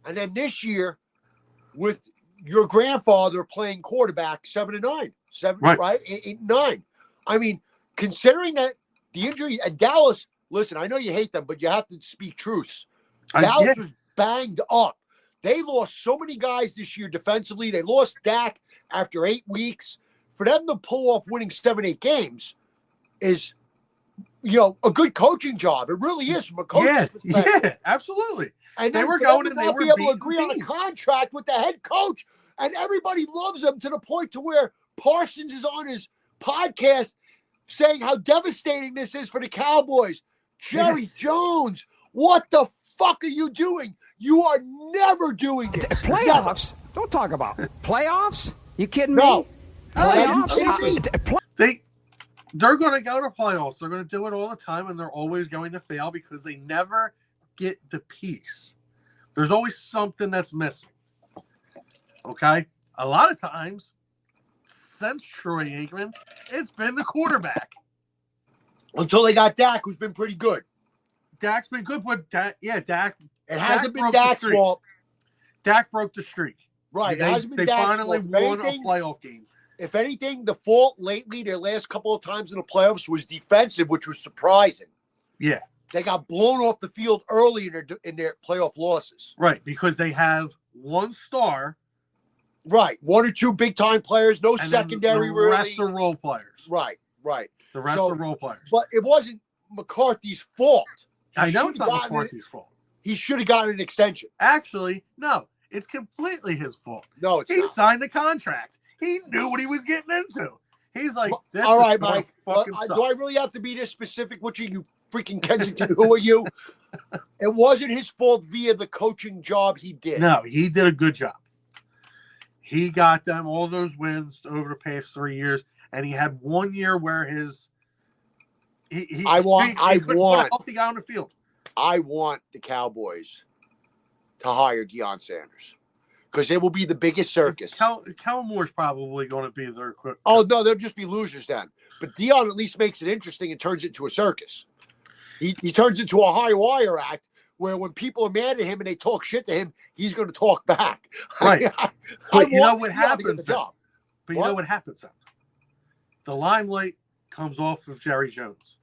and then this year, with your grandfather playing quarterback, 7-9, right, 8-9. I mean, considering that the injury and Dallas. Listen, I know you hate them, but you have to speak truths. Dallas was banged up. They lost so many guys this year defensively. They lost Dak after 8 weeks. For them to pull off winning 7-8 games is. A good coaching job. It really is from a coach's perspective. Yeah, absolutely. And they then were for going them and to they not were be able to beating agree on a teams. contract with the head coach, and everybody loves him to the point to where Parsons is on his podcast saying how devastating this is for the Cowboys. Jerry Jones, what the fuck are you doing? You are never doing this. Playoffs? Never. Don't talk about playoffs. You kidding me? Playoffs? They're going to go to playoffs. They're going to do it all the time, and they're always going to fail because they never get the piece. There's always something that's missing. Okay? A lot of times, since Troy Aikman, it's been the quarterback. Until they got Dak, who's been pretty good. Dak's been good, but Dak. It hasn't been Dak's fault. Dak broke the streak. Right. It hasn't been Dak's Dak's finally fault. won a playoff game. If anything, the fault lately, their last couple of times in the playoffs, was defensive, which was surprising. Yeah. They got blown off the field early in their playoff losses. Right, because they have one star. Right. One or two big-time players, no secondary, really. The rest are role players. Right. The rest are role players. But it wasn't McCarthy's fault. I know it's not McCarthy's fault. He should have gotten an extension. Actually, no. It's completely his fault. No, it's He not. signed the contract. He knew what he was getting into. He's like, this all right, is Mike. fucking Do I really have to be this specific with you, you freaking Kensington? Who are you? It wasn't his fault via the coaching job he did. No, he did a good job. He got them all those wins over the past 3 years, and he had 1 year where he couldn't put a healthy guy on the field. I want the Cowboys to hire Deion Sanders because it will be the biggest circus. Kellen Moore's probably going to be their quick. Oh, no, they'll just be losers then. But Deion at least makes it interesting and turns it into a circus. He turns it into a high wire act where when people are mad at him and they talk shit to him, he's going to talk back. Right. But you know what happens? But you know what happens then? The limelight comes off of Jerry Jones.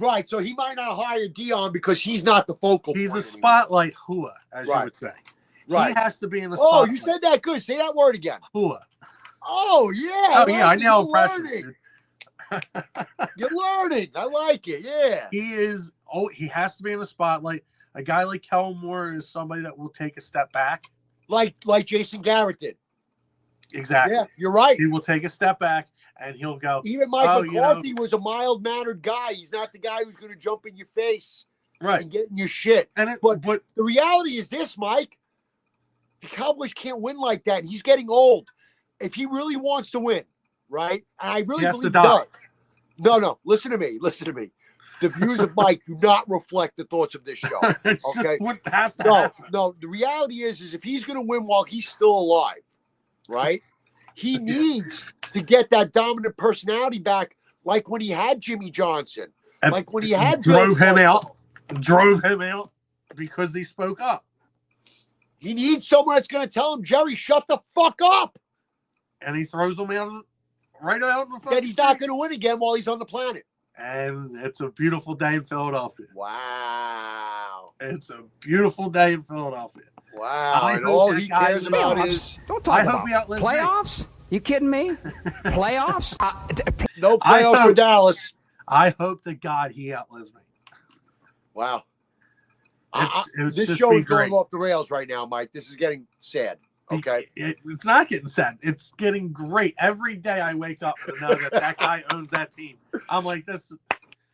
Right. So he might not hire Dion because he's not the focal He's point a anymore. spotlight hua, as you would say. Right. He has to be in the spotlight. Oh, you said that good. Say that word again. Hua. Oh, yeah. Oh, yeah. I know. Learning. You're learning. I like it. Yeah. He is. Oh, he has to be in the spotlight. A guy like Kellen Moore is somebody that will take a step back. Like Jason Garrett did. Exactly. Yeah, you're right. He will take a step back and he'll go. Even Mike McCarthy was a mild-mannered guy. He's not the guy who's going to jump in your face and get in your shit. But the reality is this, Mike. The Cowboys can't win like that. He's getting old. If he really wants to win, right? And I really believe he does. No. Listen to me. The views of Mike do not reflect the thoughts of this show. It's okay? just what has to happen. No. The reality is if he's going to win while he's still alive, right? He needs to get that dominant personality back, like when he had Jimmy Johnson, like when he had drove him out because he spoke up. He needs someone that's going to tell him, Jerry, shut the fuck up. And he throws him right out in the front. That he's not going to win again while he's on the planet. And it's a beautiful day in Philadelphia. Wow. It's a beautiful day in Philadelphia. Wow. And all he cares about is... Don't talk hope about he outlives playoffs. me. You kidding me? Playoffs? No playoffs for Dallas. I hope to God he outlives me. Wow. This This show is going off the rails right now, Mike. This is getting sad. Okay. It's not getting sad. It's getting great. Every day I wake up to know that guy owns that team. I'm like, this.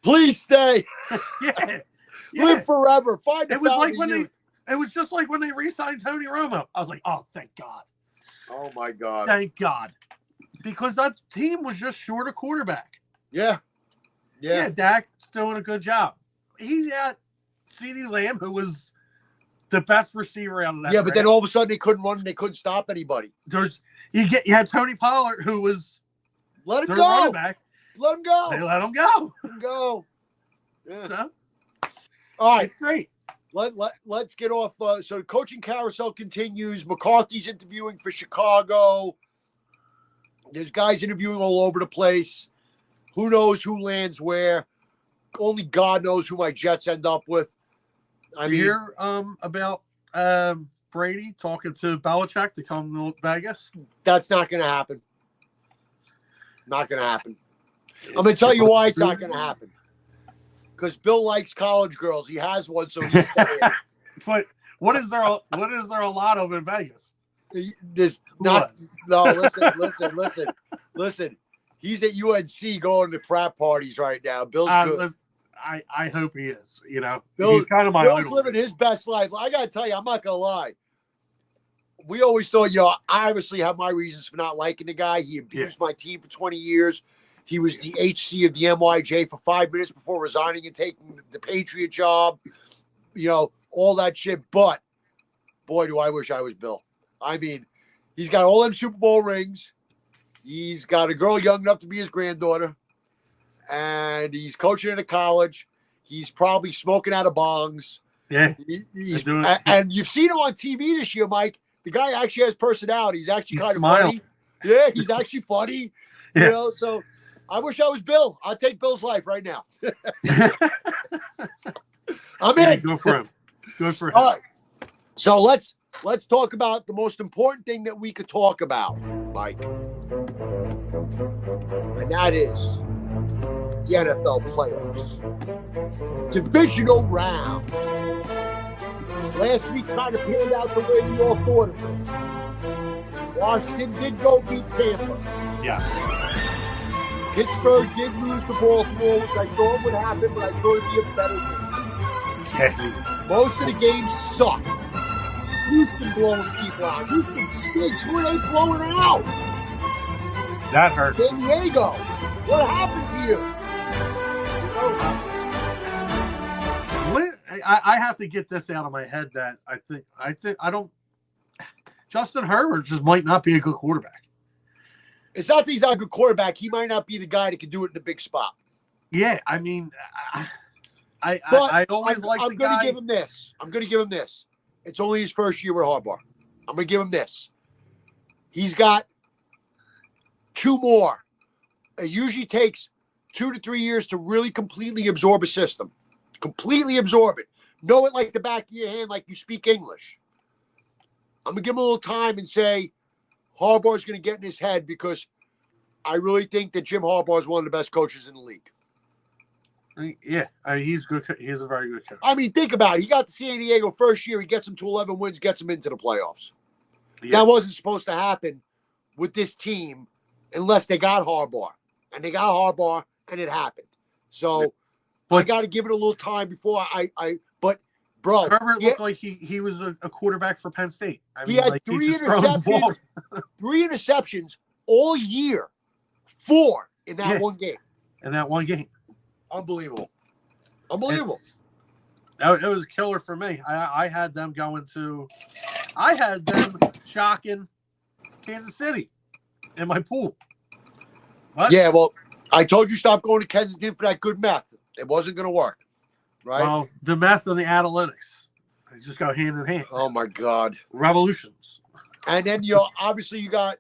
Please stay. Yeah. Live forever. Find a It was like fountain it was just like when they re-signed Tony Romo. I was like, oh, thank God. Oh my God. Thank God. Because that team was just short a quarterback. Yeah. Yeah, Dak's doing a good job. He's got CeeDee Lamb, who was the best receiver out of that. Yeah, but then all of a sudden they couldn't run and they couldn't stop anybody. You had Tony Pollard, who was let him their go. running back. Let him go. They let him go. Let him go. Yeah. So, all right. It's great. Let's get off. So the coaching carousel continues. McCarthy's interviewing for Chicago. There's guys interviewing all over the place. Who knows who lands where? Only God knows who my Jets end up with. Did you hear about Brady talking to Belichick to come to Vegas? That's not going to happen. Not going to happen. I'm going to tell you why it's not going to happen. Because Bill likes college girls. He has one, so he's But what is there a lot of in Vegas? There's not. No, listen. He's at UNC going to frat parties right now. Bill's good. I hope he is. You know, Bill's he's kind of my Bill's idol. living his best life. I got to tell you, I'm not going to lie. We always thought, I obviously have my reasons for not liking the guy. He abused my team for 20 years. He was the HC of the MYJ for 5 minutes before resigning and taking the Patriot job. All that shit. But, boy, do I wish I was Bill. I mean, he's got all them Super Bowl rings. He's got a girl young enough to be his granddaughter. And he's coaching at a college. He's probably smoking out of bongs. Yeah. And you've seen him on TV this year, Mike. The guy actually has personality. He's actually kind of funny. Yeah, he's actually funny. Yeah. So I wish I was Bill. I'll take Bill's life right now. I'm in. Go for him. Good for him. All right. So let's talk about the most important thing that we could talk about, Mike. And that is the NFL playoffs. Divisional round. Last week kind of panned out the way we all thought it would. Washington did go beat Tampa. Yes. Pittsburgh did lose to Baltimore, which I thought would happen, but I thought it'd be a better game. Okay. Most of the games suck. Houston blowing people out. Houston stinks. Who are they blowing out? That hurt. San Diego. What happened to you? I have to get this out of my head that Justin Herbert just might not be a good quarterback. It's not that he's not a good quarterback. He might not be the guy that can do it in the big spot. Yeah, I mean, I always like the guy. I'm going to give him this. I'm going to give him this. It's only his first year with Harbaugh. I'm going to give him this. He's got 2 more. It usually takes 2 to 3 years to really completely absorb a system. Completely absorb it. Know it like the back of your hand, like you speak English. I'm going to give him a little time and say Harbaugh's going to get in his head because I really think that Jim Harbaugh is one of the best coaches in the league. Yeah, he's good. He's a very good coach. I mean, think about it. He got to San Diego first year. He gets them to 11 wins, gets them into the playoffs. Yeah. That wasn't supposed to happen with this team unless they got Harbaugh. And they got Harbaugh, and it happened. So I got to give it a little time before but, bro. Herbert looked like he was a quarterback for Penn State. I mean, he had 3 interceptions, 3 interceptions all year. 4 in that one game. In that one game. Unbelievable. It was a killer for me. I had them shocking Kansas City in my pool. What? Yeah, well, I told you stop going to Kensington for that good meth. It wasn't going to work, right? Well, the meth and the analytics, they just go hand in hand. Oh my God, revolutions. And then obviously you got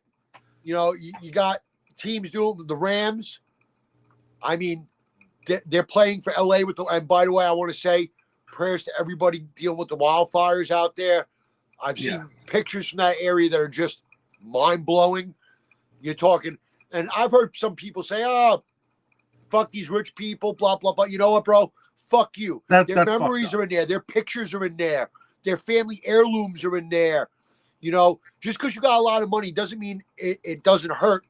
teams doing the Rams. I mean, they're playing for LA and by the way, I want to say prayers to everybody dealing with the wildfires out there. I've seen pictures from that area that are just mind-blowing. You're talking, and I've heard some people say, oh, fuck these rich people, blah, blah, blah. You know what, bro? Fuck you. Their memories are in there. Their pictures are in there. Their family heirlooms are in there. You know, just because you got a lot of money doesn't mean it doesn't hurt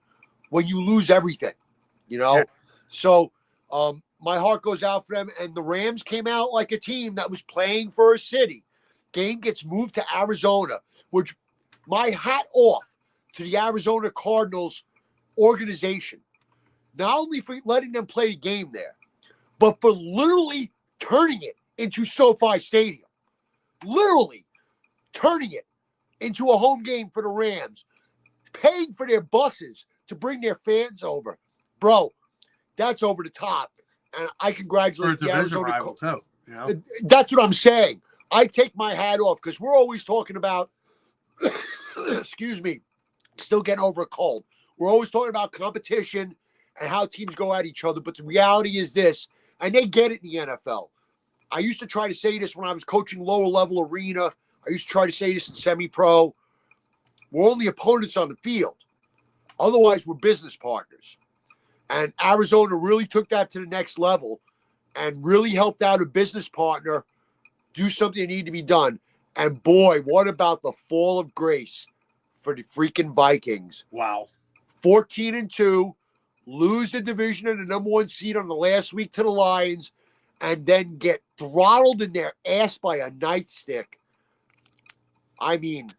when you lose everything, you know? Yeah. So my heart goes out for them. And the Rams came out like a team that was playing for a city. Game gets moved to Arizona, which my hat off to the Arizona Cardinals organization. Not only for letting them play the game there, but for literally turning it into SoFi Stadium. Literally turning it into a home game for the Rams. Paying for their buses to bring their fans over. Bro, that's over the top. And I congratulate the Arizona Cardinals. You know? That's what I'm saying. I take my hat off because we're always talking about, excuse me, still getting over a cold. We're always talking about competition and how teams go at each other. But the reality is this, and they get it in the NFL. I used to try to say this when I was coaching lower level arena. I used to try to say this in semi-pro. We're only opponents on the field. Otherwise, we're business partners. And Arizona really took that to the next level and really helped out a business partner do something that needed to be done. And boy, what about the fall of grace for the freaking Vikings? Wow. 14-2, lose the division and the number 1 seed on the last week to the Lions, and then get throttled in their ass by a nightstick. I mean,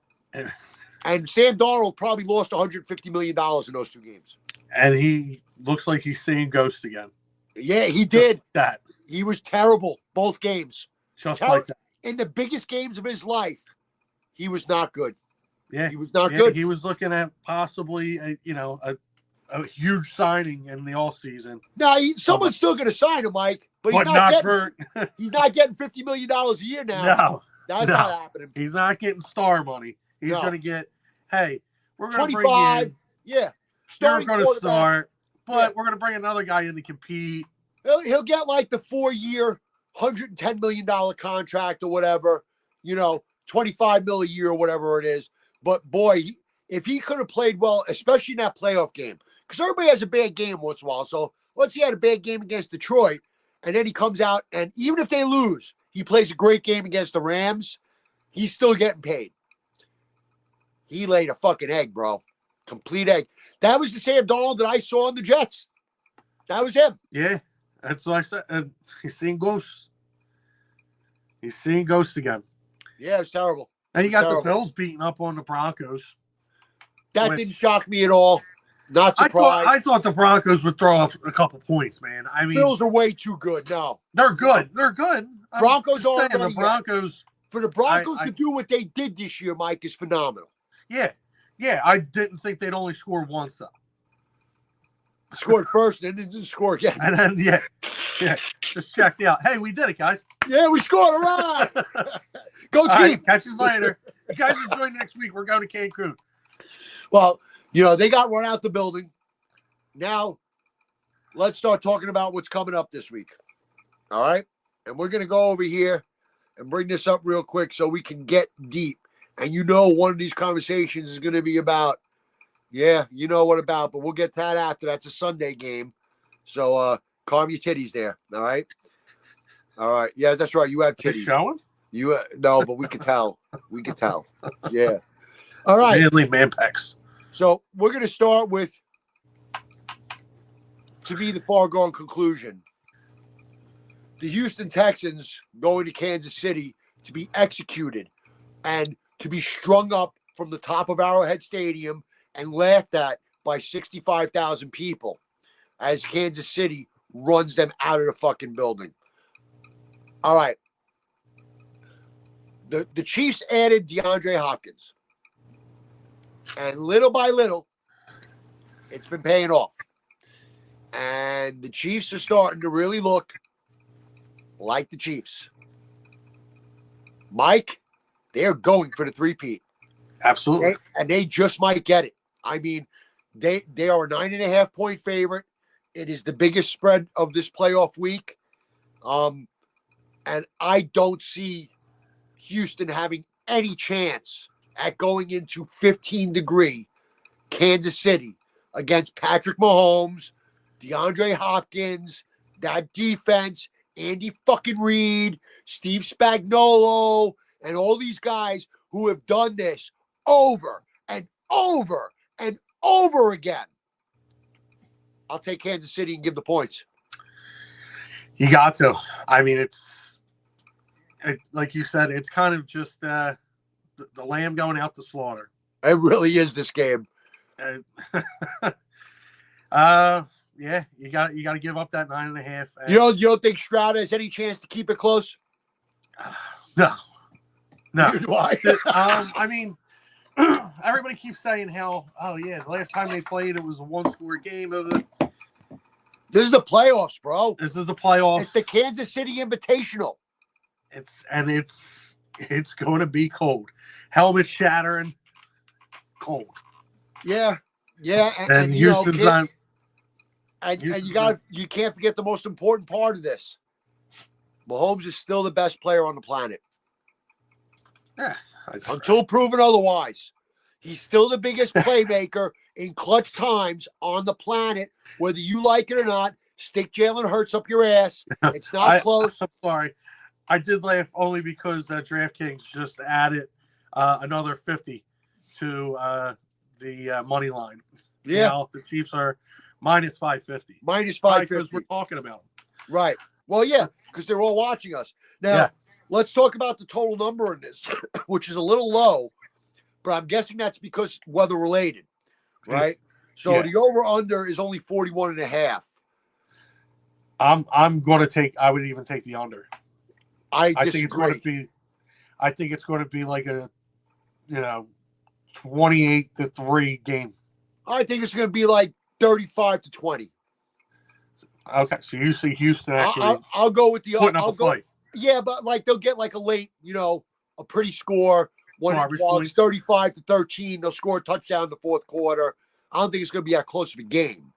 and Sam Darnold probably lost $150 million in those 2 games. And he looks like he's seeing ghosts again. Yeah, he did. Just that. He was terrible both games. Just like that. In the biggest games of his life, he was not good. Yeah, he was not good. He was looking at possibly a huge signing in the offseason. Now, someone's still going to sign him, Mike, but he's not getting $50 million a year now. No, that's not happening. He's not getting star money. He's going to get, hey, we're going to 25. Bring in. Yeah, we're going to start, but we're going to bring another guy in to compete. He'll get like the 4-year, $110 million contract or whatever, $25 million a year or whatever it is. But boy, if he could have played well, especially in that playoff game, because everybody has a bad game once in a while. So once he had a bad game against Detroit, and then he comes out, and even if they lose, he plays a great game against the Rams, he's still getting paid. He laid a fucking egg, bro. Complete egg. That was the Sam Darnold that I saw on the Jets. That was him. Yeah, that's what I said. He's seeing ghosts. He's seeing ghosts again. Yeah, it's terrible. And you got the Bills beating up on the Broncos. That didn't shock me at all. Not surprised. I thought the Broncos would throw up a couple points, man. I mean, Bills are way too good. No, they're good. They're good. Broncos are the Broncos. For the Broncos to do what they did this year, Mike, is phenomenal. Yeah. I didn't think they'd only score once though. Scored first, and then didn't score again. And then Yeah, just checked out. Hey, we did it, guys. Yeah, we scored. All right. Go All team. right, catch you later. You guys enjoy next week. We're going to Cancun. Well, they got run out the building. Now, let's start talking about what's coming up this week. All right? And we're going to go over here and bring this up real quick so we can get deep. And one of these conversations is going to be about, but we'll get to that after. That's a Sunday game. So, calm your titties there. All right? All right. Yeah, that's right. You have titties. Showing? No, but we could tell. We could tell. Yeah. All right. Manly man pecs. So we're going to start with, to be the foregone conclusion, the Houston Texans going to Kansas City to be executed and to be strung up from the top of Arrowhead Stadium and laughed at by 65,000 people as Kansas City runs them out of the fucking building. All right. The Chiefs added DeAndre Hopkins. And little by little, it's been paying off. And the Chiefs are starting to really look like the Chiefs. Mike, they're going for the three-peat. Absolutely. And they just might get it. I mean, they are a 9.5-point favorite. It is the biggest spread of this playoff week. And I don't see Houston having any chance at going into 15-degree Kansas City against Patrick Mahomes, DeAndre Hopkins, that defense, Andy fucking Reid, Steve Spagnuolo, and all these guys who have done this over and over and over again. I'll take Kansas City and give the points. You got to. I mean, like you said, it's kind of just the lamb going out to slaughter. It really is this game. Yeah, you got to give up that 9.5. You don't think Stroud has any chance to keep it close? No. Neither do I. I mean, everybody keeps saying how, the last time they played, it was a one-score game. This is the playoffs, bro. This is the playoffs. It's the Kansas City Invitational. It's going to be cold. Helmet shattering, cold. Yeah. And Houston's on. And you can't forget the most important part of this. Mahomes is still the best player on the planet. Yeah, until proven otherwise. He's still the biggest playmaker in clutch times on the planet, whether you like it or not. Stick Jalen Hurts up your ass. It's not close. I'm sorry. I did laugh only because DraftKings just added another 50 to the money line. Yeah. The Chiefs are minus 550. Minus 550. Because we're talking about them. Right. Well, yeah, because they're all watching us. Now, let's talk about the total number in this, which is a little low, but I'm guessing that's because weather related, right? So the over-under is only 41.5. I'm going to take – I would even take the under. I think it's going to be like a, 28-3 game. I think it's going to be like 35-20. Okay, so you see Houston actually. I'll go with the. Putting up a fight. Yeah, but they'll get like a late, a pretty score. While it's 35-13, they'll score a touchdown in the fourth quarter. I don't think it's going to be that close of a game,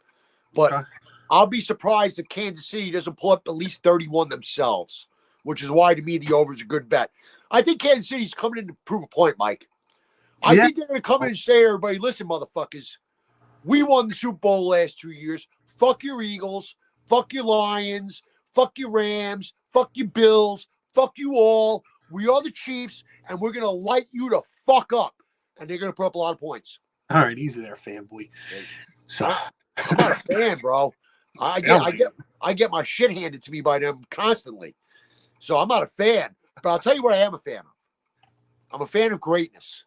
but I'll be surprised if Kansas City doesn't pull up at least 31 themselves, which is why to me the over is a good bet. I think Kansas City's coming in to prove a point, Mike. I think they're going to come in and say, everybody, listen, motherfuckers, we won the Super Bowl the last 2 years. Fuck your Eagles. Fuck your Lions. Fuck your Rams. Fuck your Bills. Fuck you all. We are the Chiefs, and we're going to light you to fuck up. And they're going to put up a lot of points. All right, easy there, fanboy. So I'm not a fan, bro. I get my shit handed to me by them constantly. So I'm not a fan. But I'll tell you what I am a fan of. I'm a fan of greatness.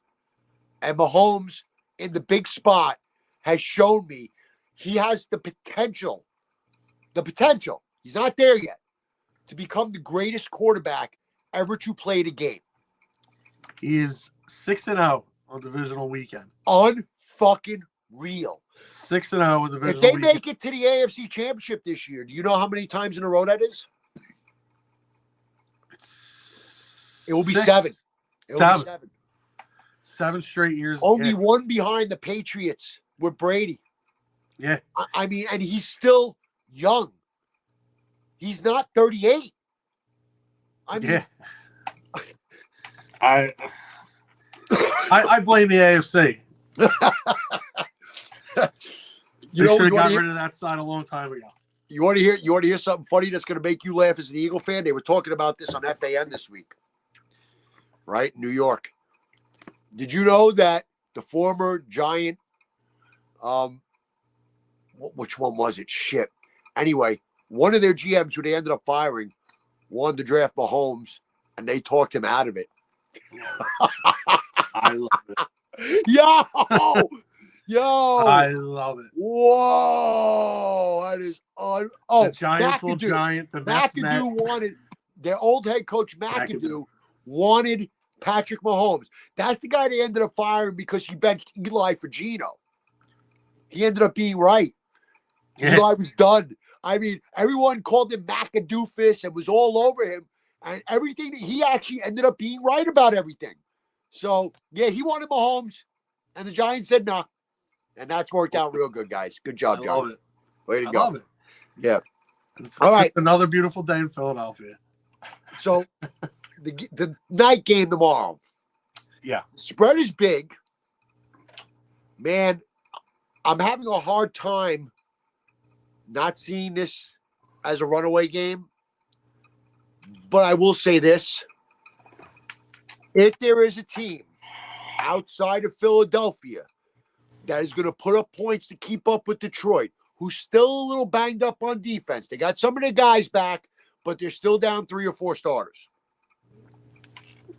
And Mahomes in the big spot has shown me he has the potential. He's not there yet to become the greatest quarterback ever to play the game. He is 6-0 on divisional weekend. Unfucking real. 6-0 with the If they make it to the AFC Championship this year, do you know how many times in a row that is? It will be 7. It will be 7. 7 straight years. Only one behind the Patriots with Brady. Yeah. I mean, and he's still young. He's not 38. I mean, I blame the AFC. you know, should have got rid of that side a long time ago. You want to hear something funny that's going to make you laugh as an Eagle fan? They were talking about this on FAN this week, right? New York. Did you know that the former Giant, which one was it? Shit. Anyway, one of their GMs who they ended up firing wanted to draft Mahomes, and they talked him out of it. I love it. Yo, I love it. Whoa, that is the Giants will Giant. The McAdoo wanted their old head coach McAdoo wanted Patrick Mahomes. That's the guy they ended up firing because he benched Eli for Geno. He ended up being right. Yeah. Eli was done. I mean, everyone called him McAdoofus and was all over him. And everything, he actually ended up being right about everything. So, yeah, he wanted Mahomes. And the Giants said no. And that's worked out real good, guys. Good job, Giants. Love it. Way to I go. love it. Yeah. All right. Another beautiful day in Philadelphia. So, the night game tomorrow. Yeah. Spread is big. Man, I'm having a hard time not seeing this as a runaway game. But I will say this. If there is a team outside of Philadelphia that is going to put up points to keep up with Detroit, who's still a little banged up on defense, they got some of their guys back, but they're still down 3 or 4 starters.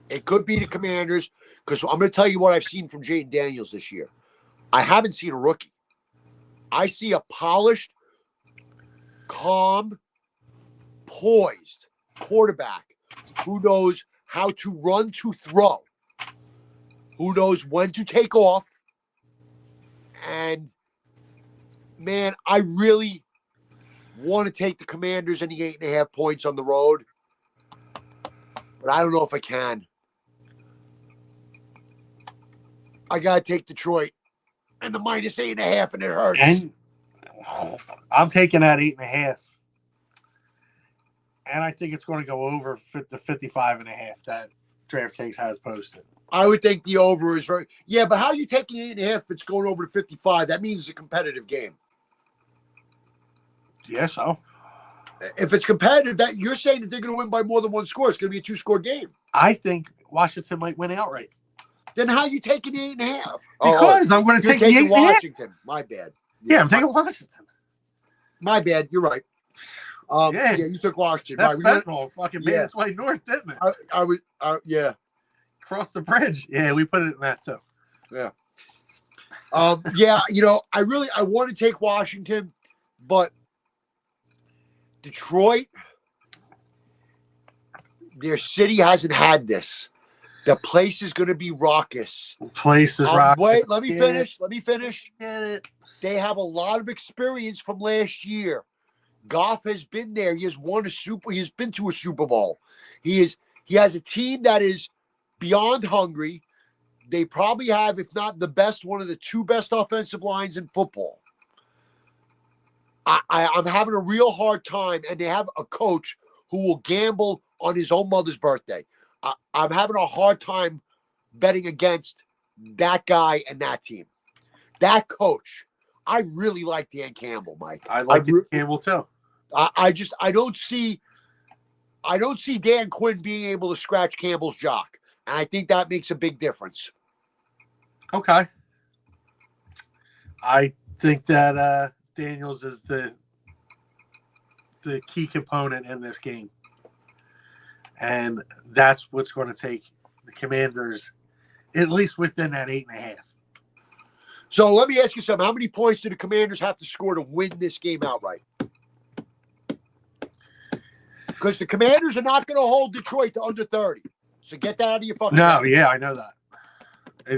It could be the Commanders, because I'm going to tell you what I've seen from Jaden Daniels this year. I haven't seen a rookie. I see a polished, calm, poised quarterback who knows how to run to throw, who knows when to take off. And, man, I really want to take the Commanders and the 8.5 points on the road, but I don't know if I can. I got to take Detroit and the minus 8.5, and it hurts. And I'm taking that 8.5. And I think it's going to go over the 55.5 that DraftKings has posted. I would think the over is very... Yeah, but how are you taking 8.5 if it's going over to 55? That means it's a competitive game. Yeah, so. If it's competitive, that you're saying that they're going to win by more than one score. It's going to be a 2-score game. I think Washington might win outright. Then how are you taking the 8.5? Because I'm going to take the 8.5. Washington. My bad. Yeah, I'm taking Washington. My bad. You're right. Yeah, you took Washington. That right. fentanyl fucking made its way north, didn't it? I was, yeah. Cross the bridge. Yeah, we put it in that too. Yeah. Yeah, you know, I want to take Washington, but Detroit, their city hasn't had this. The place is going to be raucous. Place is raucous. Wait, let me finish. Get it. They have a lot of experience from last year. Goff has been there. He has been to a Super Bowl. He has a team that is beyond hungry. They probably have, if not the best, one of the 2 best offensive lines in football. I'm having a real hard time, and they have a coach who will gamble on his own mother's birthday. I'm having a hard time betting against that guy and that team. That coach. I really like Dan Campbell, Mike. I like Dan Campbell too. I don't see Dan Quinn being able to scratch Campbell's jock. And I think that makes a big difference. Okay. I think that Daniels is the key component in this game. And that's what's going to take the Commanders at least within that 8.5. So let me ask you something. How many points do the Commanders have to score to win this game outright? Because the Commanders are not going to hold Detroit to under 30. So get that out of your fucking head. Yeah, I know that.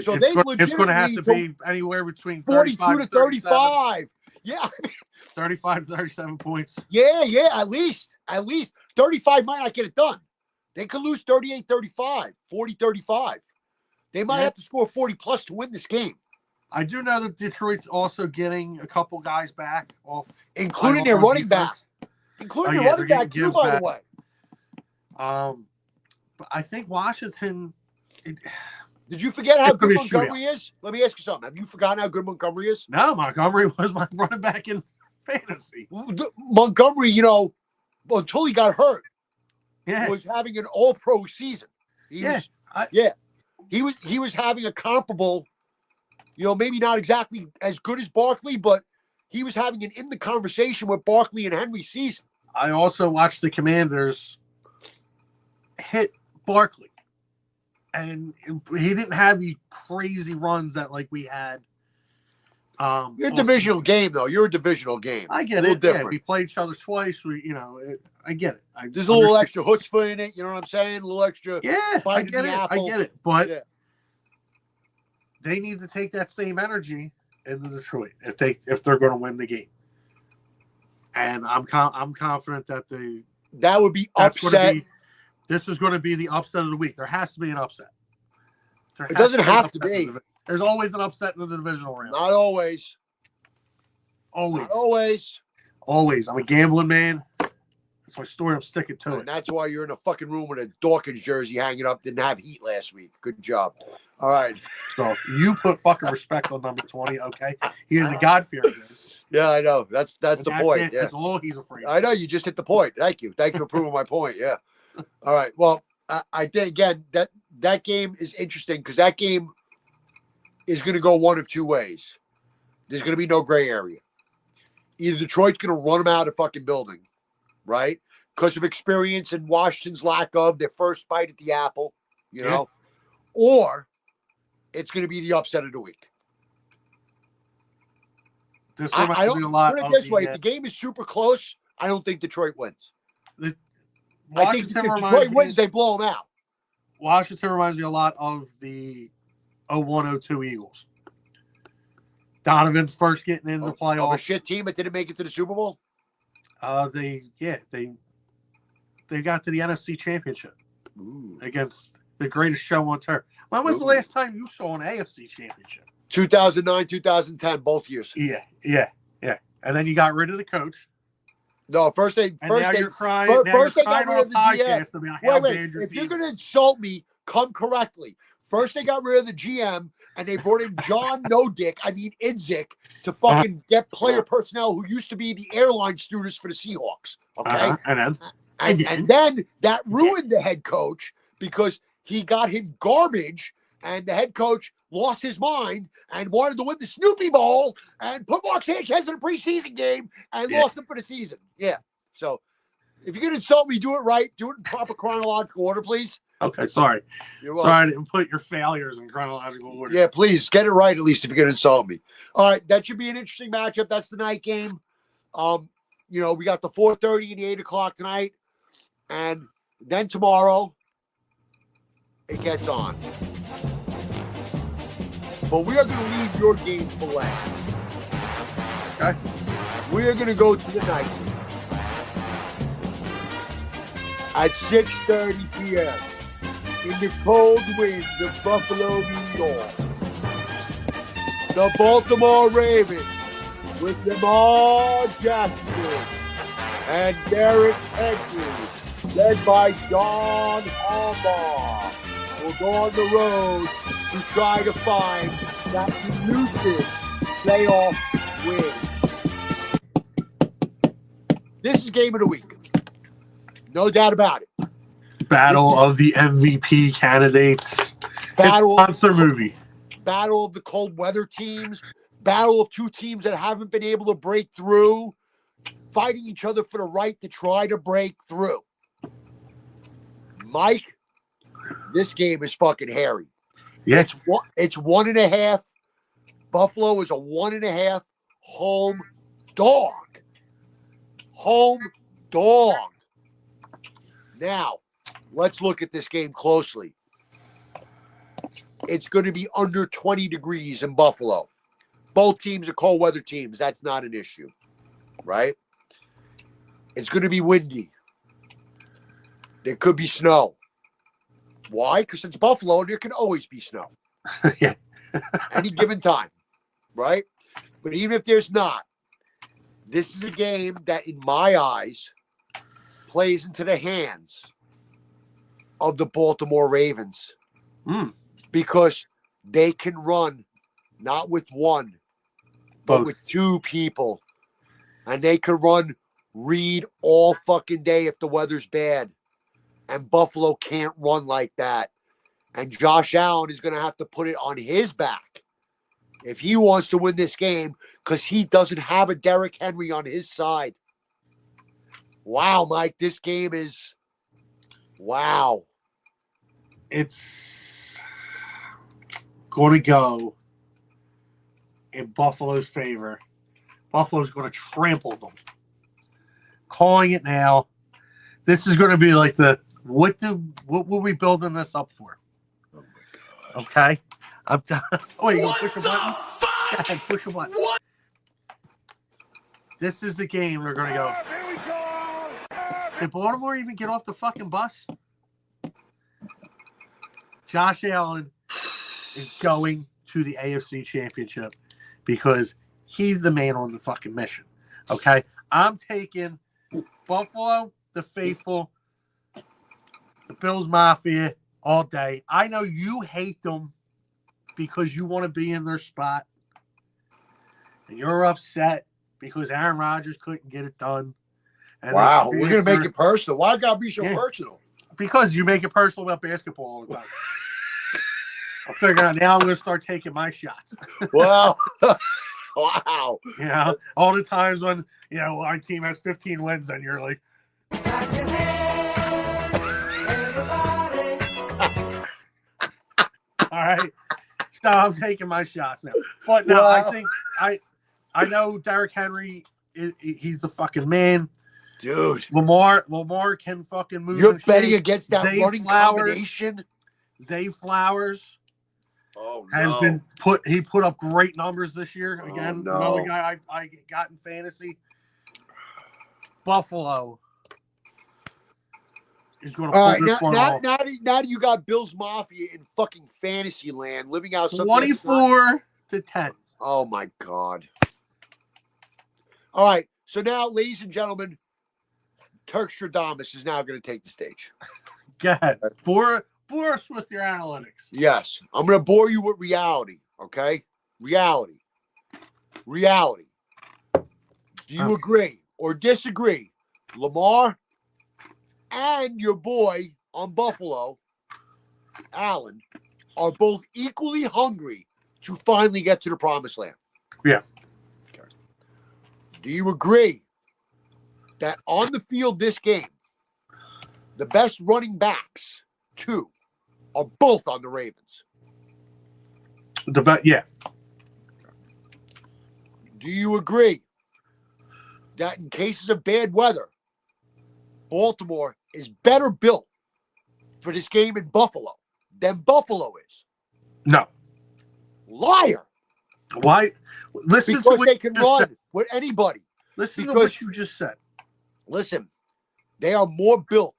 So it's going to have to be anywhere between 42 to 35. Yeah. 35 to 37 points. Yeah, at least. 35 might not get it done. They could lose 38-35, 40-35. They might have to score 40 plus to win this game. I do know that Detroit's also getting a couple guys back off, including their running back. Including their running back too, by the way. But I think Washington. Did you forget how good Montgomery is? Let me ask you something. Have you forgotten how good Montgomery is? No, Montgomery was my running back in fantasy. Montgomery, until he got hurt, was having an all-pro season. He was having a comparable, maybe not exactly as good as Barkley, but he was having an in the conversation with Barkley and Henry season. I also watched the Commanders hit Barkley. And he didn't have the crazy runs that we had. You're a divisional game, though. You're a divisional game. I get it. Yeah, we played each other twice. I get it. There's a little extra chutzpah in it. You know what I'm saying? A little extra. Yeah, I get it. But they need to take that same energy into Detroit if they're going to win the game. And I'm confident that that would be upset. This is going to be the upset of the week. There has to be an upset. It doesn't have to be. There's always an upset in the divisional round. Not always. Always. Not always. Always. I'm a gambling man. That's my story. I'm sticking to it. And that's why you're in a fucking room with a Dawkins jersey hanging up. Didn't have heat last week. Good job. All right. So you put fucking respect on number 20, okay? He is a God-fearing man. Yeah, I know. That's the point. That's all he's afraid of. I know. You just hit the point. Thank you. Thank you for proving my point. Yeah. All right. Well, I think, again, that game is interesting because that game is going to go one of two ways. There's going to be no gray area. Either Detroit's going to run them out of the fucking building, right? Because of experience and Washington's lack of their first bite at the apple, or it's going to be the upset of the week. I don't put it this way. If the game is super close, I don't think Detroit wins. I think if Detroit wins, they blow them out. Washington reminds me a lot of the 01-02 Eagles. Donovan's first getting in the playoffs. A shit team that didn't make it to the Super Bowl? They got to the NFC Championship against the greatest show on turf. When was the last time you saw an AFC Championship? 2009, 2010, both years. Yeah. And then you got rid of the coach. No, first they got rid of the GM. Wait. If you're going to insult me, come correctly. First they got rid of the GM, and they brought in John Idzik to fucking get player personnel who used to be the airline stewardess for the Seahawks. Okay, and then that ruined the head coach because he got him garbage, and the head coach lost his mind and wanted to win the Snoopy Bowl and put Mark Sanchez in a preseason game and lost him for the season. Yeah. So if you're going to insult me, do it right. Do it in proper chronological order, please. Okay, sorry. Sorry I didn't put your failures in chronological order. Yeah, please get it right at least if you're going to insult me. All right, that should be an interesting matchup. That's the night game. We got the 4:30 and the 8 o'clock tonight. And then tomorrow, it gets on. But we are going to leave your game for last. Okay. We are going to go to the night game at 6:30 p.m. in the cold winds of Buffalo, New York. The Baltimore Ravens with Lamar Jackson and Derrick Henry, led by John Harbaugh, will go on the road to try to find that elusive playoff win. This is game of the week. No doubt about it. Battle of the MVP candidates. It's monster movie. Battle of the cold weather teams. Battle of two teams that haven't been able to break through. Fighting each other for the right to try to break through. Mike, this game is fucking hairy. Yeah. It's 1.5. Buffalo is a 1.5 home dog. Home dog. Now, let's look at this game closely. it's going to be under 20 degrees in Buffalo. Both teams are cold weather teams. That's not an issue, right? It's going to be windy. There could be snow. Why? Because it's Buffalo and there can always be snow. Yeah. Any given time, right? But even if there's not, this is a game that, in my eyes, plays into the hands of the Baltimore Ravens because they can run not with one, but with two people. And they can run read all fucking day if the weather's bad. And Buffalo can't run like that. And Josh Allen is going to have to put it on his back if he wants to win this game because he doesn't have a Derrick Henry on his side. Wow, Mike, this game is wow. It's going to go in Buffalo's favor. Buffalo's going to trample them. Calling it now. This is going to be like what were we building this up for? Oh my God. Okay. I'm done. Oh, you going to push a button? Go ahead, push a button. What? This is the game we're going to go. Did Baltimore even get off the fucking bus? Josh Allen is going to the AFC Championship because he's the man on the fucking mission. Okay? I'm taking Buffalo, the faithful, the Bills Mafia all day. I know you hate them because you want to be in their spot. And you're upset because Aaron Rodgers couldn't get it done. And wow, we're going to make it personal. Why got to be so personal? Because you make it personal about basketball all the time. I figured out now I'm going to start taking my shots. Wow. Wow. You know, all the times when, our team has 15 wins and you're like, all right. So I'm taking my shots now. But no, I think I know Derrick Henry, he's the fucking man. Dude. Lamar can fucking move. You're betting against that running combination? Zay Flowers has been put up great numbers this year. Again, another guy I got in fantasy. Buffalo is going to pull this one off. Now that you got Bills Mafia in fucking fantasy land, living out something 24-10. Oh my God. All right. So now, ladies and gentlemen, Turk Stradamus is now going to take the stage. Go ahead. Bore us with your analytics. Yes. I'm going to bore you with reality. Okay? Reality. Do you agree or disagree? Lamar and your boy on Buffalo, Allen, are both equally hungry to finally get to the promised land. Yeah. Okay. Do you agree that on the field this game, the best running backs, two, are both on the Ravens? Yeah. Do you agree that in cases of bad weather, Baltimore is better built for this game in Buffalo than Buffalo is? No. Liar. Why? Listen because to what they can run with anybody. Listen to what you just said. Listen, they are more built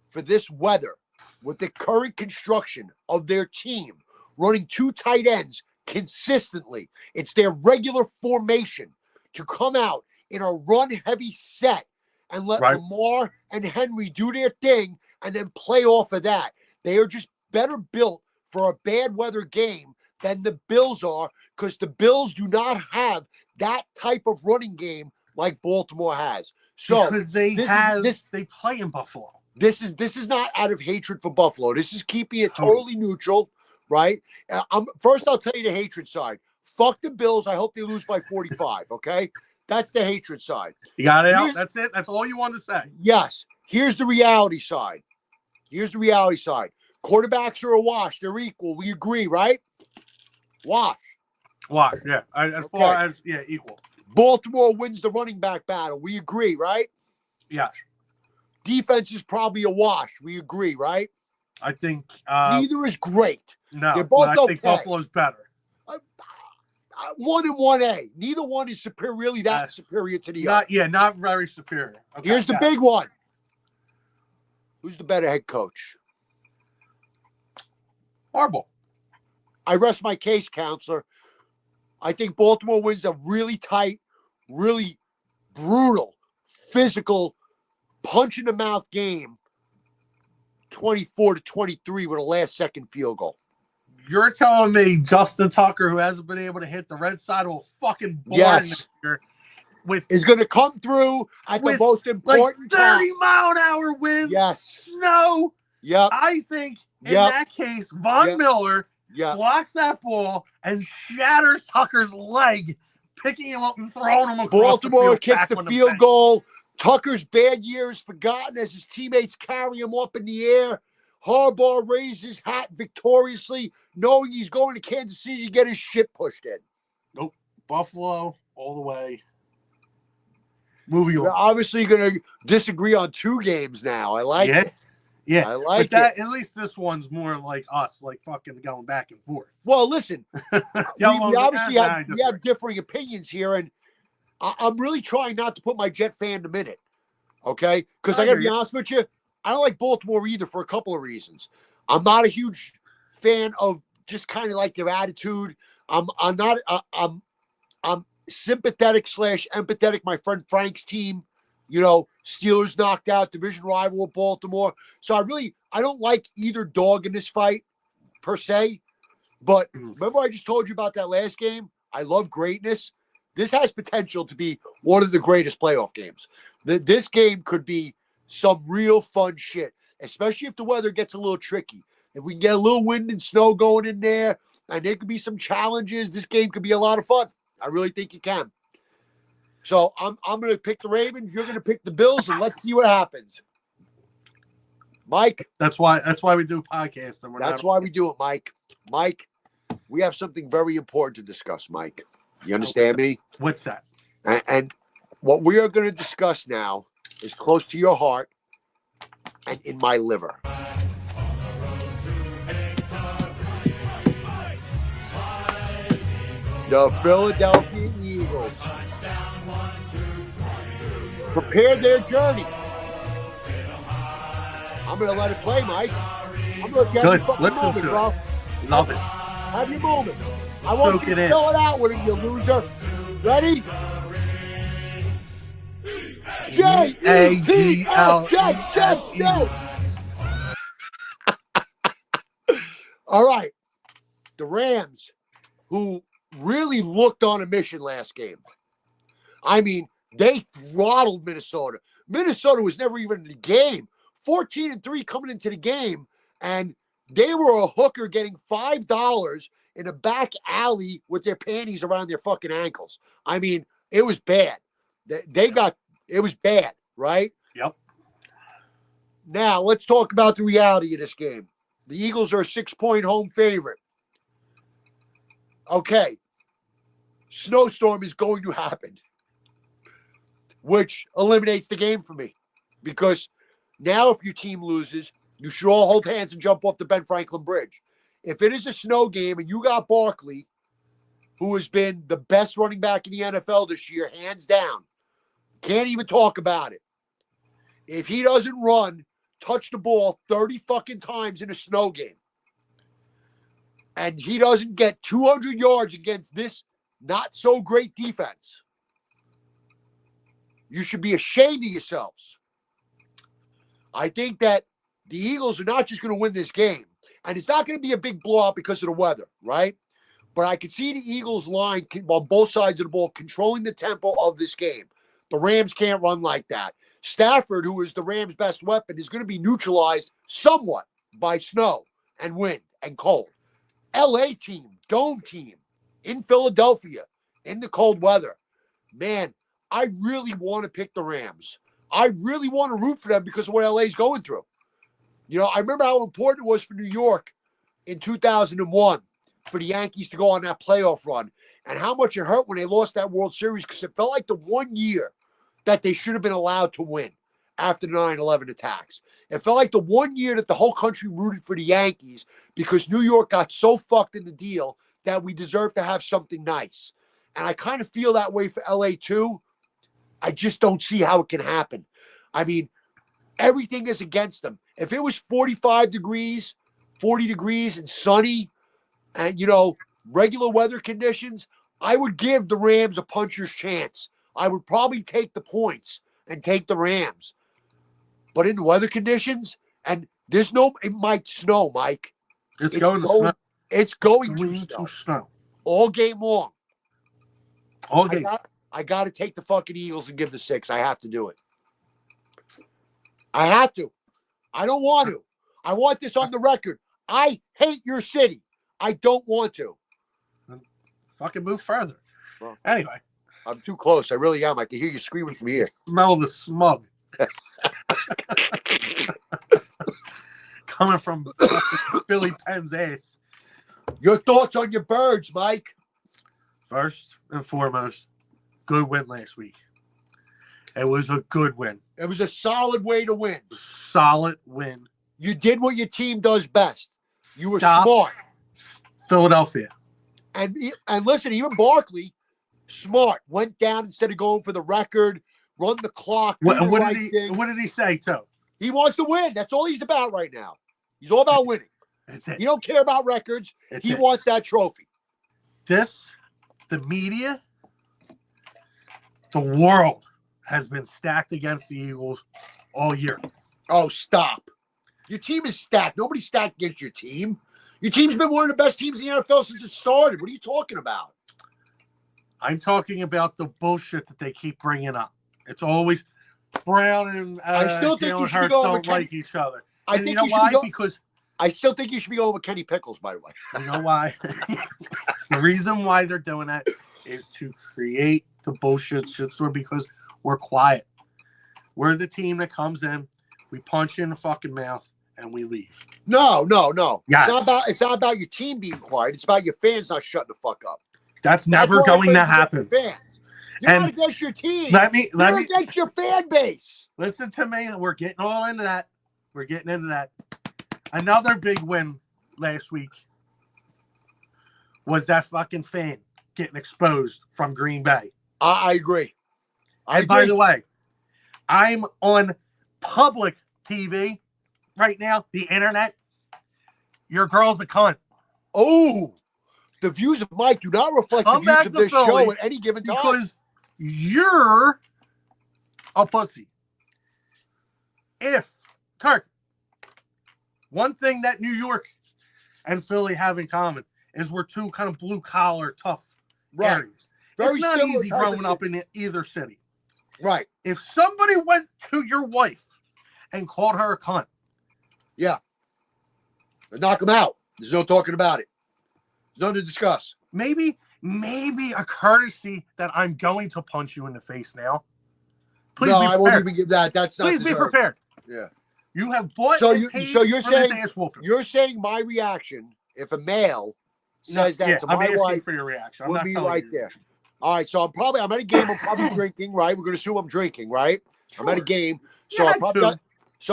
for this weather with the current construction of their team, running two tight ends consistently. It's their regular formation to come out in a run-heavy set and let Lamar and Henry do their thing and then play off of that. They are just better built for a bad weather game than the Bills are because the Bills do not have that type of running game like Baltimore has. So because they play in Buffalo. This is not out of hatred for Buffalo. This is keeping it totally neutral, right? First, I'll tell you the hatred side. Fuck the Bills. I hope they lose by 45, okay? That's the hatred side. You got it out. That's it. That's all you want to say. Yes. Here's the reality side. Quarterbacks are a wash. They're equal. We agree, right? Wash. Yeah. Far as equal. Baltimore wins the running back battle. We agree, right? Yes. Defense is probably a wash. We agree, right? I think Neither is great. no. They're both but I think okay. Buffalo's better. 1 and 1A. Neither one is really that superior to the other. Not very superior. Okay, Here's the big one. Who's the better head coach? Horrible. I rest my case, counselor. I think Baltimore wins a really tight, really brutal, physical, punch-in-the-mouth game, 24-23 with a last-second field goal. You're telling me Justin Tucker, who hasn't been able to hit the red side of a fucking barn Yes. year, Is going to come through at the with, most important 30 time. mile an hour winds, Yes. snow. Yep. I think in Yep. that case, Von Miller Yep. blocks that ball and shatters Tucker's leg, picking him up and throwing him across Baltimore the field kicks back the on field bench. goal. Tucker's bad year is forgotten as his teammates carry him up in the air. Harbaugh raises his hat victoriously, knowing he's going to Kansas City to get his shit pushed in. Nope. Buffalo all the way. Moving We're on. obviously going to disagree on 2 games now. I like it. Yeah. I like but that, it. At least this one's more like us, like fucking going back and forth. Well, listen, we obviously I have differing opinions here, and I'm really trying not to put my Jet fan in a minute, okay? Because I got to be honest with you, I don't like Baltimore either for a couple of reasons. I'm not a huge fan of just kind of like their attitude. I'm sympathetic / empathetic. My friend Frank's team, Steelers knocked out, division rival of Baltimore. So I don't like either dog in this fight per se. But remember I just told you about that last game? I love greatness. This has potential to be one of the greatest playoff games. This game could be some real fun shit, especially if the weather gets a little tricky. If we can get a little wind and snow going in there, and there could be some challenges, this game could be a lot of fun. I really think it can. So I'm going to pick the Ravens. You're going to pick the Bills, and let's see what happens. Mike? That's why we do podcasts. That's why we do it, Mike. Mike, we have something very important to discuss, Mike. You understand me? What's that? And what we are going to discuss now is close to your heart and in my liver. The Philadelphia Eagles prepare their journey. I'm going to let it play, Mike. I'm going to tell you Good. fucking Listen moment, to bro. it. Love it. Have your moment. I want Soak you it to in. spell it out with it, you loser. Ready? J-E-T-S, Jets. All right. The Rams, who really looked on a mission last game. I mean, they throttled Minnesota. Minnesota was never even in the game. 14-3 coming into the game, and they were a hooker getting $5 in a back alley with their panties around their fucking ankles. I mean, it was bad. It was bad, right? Yep. Now, let's talk about the reality of this game. The Eagles are a 6-point home favorite. Okay. Snowstorm is going to happen, which eliminates the game for me. Because now if your team loses, you should all hold hands and jump off the Ben Franklin Bridge. If it is a snow game and you got Barkley, who has been the best running back in the NFL this year, hands down, can't even talk about it. If he doesn't touch the ball 30 fucking times in a snow game, and he doesn't get 200 yards against this not so great defense, you should be ashamed of yourselves. I think that the Eagles are not just going to win this game, and it's not going to be a big blowout because of the weather, right? But I could see the Eagles line on both sides of the ball controlling the tempo of this game. The Rams can't run like that. Stafford, who is the Rams' best weapon, is going to be neutralized somewhat by snow and wind and cold. LA team, dome team, in Philadelphia, in the cold weather. Man, I really want to pick the Rams. I really want to root for them because of what LA's going through. I remember how important it was for New York in 2001 for the Yankees to go on that playoff run and how much it hurt when they lost that World Series because it felt like the one year that they should have been allowed to win. after the 9/11 attacks. It felt like the one year that the whole country rooted for the Yankees because New York got so fucked in the deal that we deserve to have something nice. And I kind of feel that way for LA too. I just don't see how it can happen. I mean, everything is against them. If it was 45 degrees, 40 degrees and sunny and, regular weather conditions, I would give the Rams a puncher's chance. I would probably take the points and take the Rams. But in the weather conditions, and it might snow, Mike. It's going to snow. It's going to snow. All game long. All game. I got to take the fucking Eagles and give the 6. I have to do it. I have to. I don't want to. I want this on the record. I hate your city. I don't want to. Fucking move further. Well, anyway. I'm too close. I really am. I can hear you screaming from here. Smell the smug. Coming from Billy Penn's ass. Your thoughts on your birds, Mike? First and foremost, good win last week. It was a good win. It was a solid way to win. Solid win. You did what your team does best. You were smart. Philadelphia. And listen, even Barkley, smart, went down instead of going for the record, run the clock. What did he say, too? He wants to win. That's all he's about right now. He's all about winning. That's it. He don't care about records. He wants that trophy. The media, the world has been stacked against the Eagles all year. Oh, stop. Your team is stacked. Nobody's stacked against your team. Your team's been one of the best teams in the NFL since it started. What are you talking about? I'm talking about the bullshit that they keep bringing up. It's always Brown and I still think Jalen you should Hurts go don't like each other. I and think you know you should why? go, because I still think you should be going with Kenny Pickles, by the way. You know why? The reason why they're doing that is to create the bullshit shitstorm because we're quiet. We're the team that comes in, we punch you in the fucking mouth, and we leave. No. Yes. It's not about your team being quiet. It's about your fans not shutting the fuck up. That's never going to happen. Fans. You're not against your team. Let me against your fan base. Listen to me. We're getting all into that. Another big win last week was that fucking fan getting exposed from Green Bay. I agree. By the way, I'm on public TV right now, the internet. Your girl's a cunt. Oh, the views of Mike do not reflect the views of this show at any given time. Because you're a pussy. Turk, one thing that New York and Philly have in common is we're two kind of blue-collar, tough areas. Very it's not similar easy growing up in either city. Right. If somebody went to your wife and called her a cunt. Yeah. Knock him out. There's no talking about it. There's nothing to discuss. Maybe a courtesy that I'm going to punch you in the face now. Please be prepared. I won't even give that. That's not Please be prepared. Yeah. You have bought so and you paid so you're for saying this ass whooping. You're saying my reaction if a male says that to my wife for your reaction. I'm would not be telling right you. there. I'm at a game. I'm probably drinking. Right. We're gonna assume I'm drinking. Right. Sure. I'm at a game. So I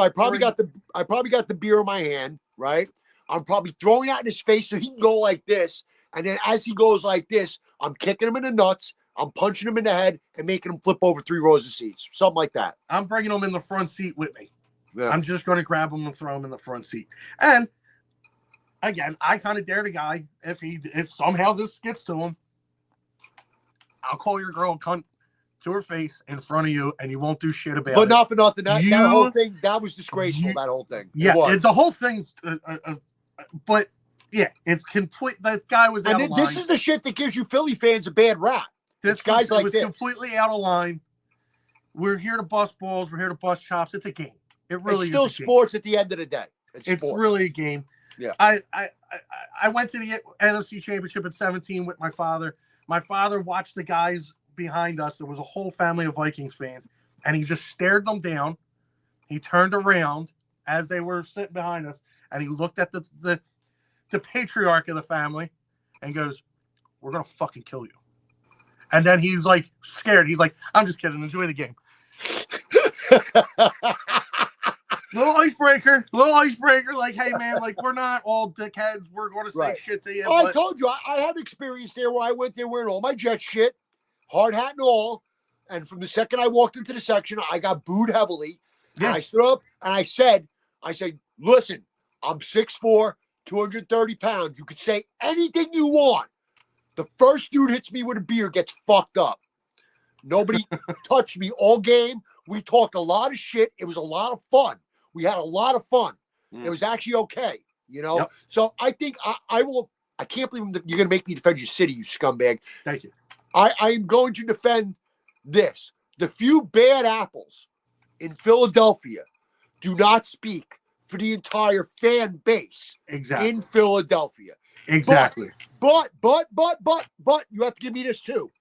probably got the beer in my hand. Right. I'm probably throwing that in his face so he can go like this. And then as he goes like this, I'm kicking him in the nuts. I'm punching him in the head and making him flip over 3 rows of seats. Something like that. I'm bringing him in the front seat with me. Yeah. I'm just going to grab him and throw him in the front seat. And again, I kind of dare the guy if somehow this gets to him, I'll call your girl a cunt to her face in front of you, and you won't do shit about it. But not for nothing. That whole thing, that was disgraceful. That whole thing. Yeah, the whole thing's. But yeah, it's complete. That guy was out of line. This is the shit that gives you Philly fans a bad rap. This guy's like this. Completely out of line. We're here to bust balls. We're here to bust chops. It's a game. It really is still sports at the end of the day. It's really a game. Yeah. I went to the NFC Championship at 17 with my father. My father watched the guys behind us. There was a whole family of Vikings fans, and he just stared them down. He turned around as they were sitting behind us, and he looked at the patriarch of the family and goes, "We're gonna fucking kill you." And then he's like scared. He's like, "I'm just kidding. Enjoy the game." Little icebreaker. Like, hey, man, like, we're not all dickheads. We're going to say Right. shit to you. I but- told you, I had experience there where I went there wearing all my Jet shit, hard hat and all. And from the second I walked into the section, I got booed heavily. Yeah. And I stood up and I said, listen, I'm 6'4", 230 pounds. You could say anything you want. The first dude hits me with a beer gets fucked up. Nobody touched me all game. We talked a lot of shit. It was a lot of fun. We had a lot of fun. It was actually okay, you know? Yep. So I think I will. I can't believe you're going to make me defend your city, you scumbag. Thank you. I am going to defend this. The few bad apples in Philadelphia do not speak for the entire fan base Exactly. in Philadelphia. Exactly. But you have to give me this too.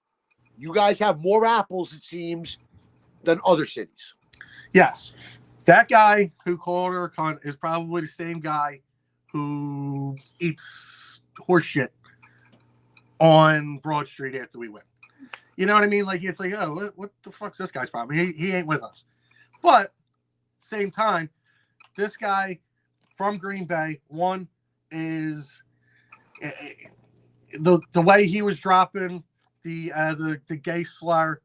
You guys have more apples, it seems, than other cities. Yes. That guy who called her a cunt is probably the same guy who eats horse shit on Broad Street after we win. You know what I mean? Like, it's like, oh, what the fuck's this guy's problem? He ain't with us. But same time, this guy from Green Bay, one is the way he was dropping the gay slur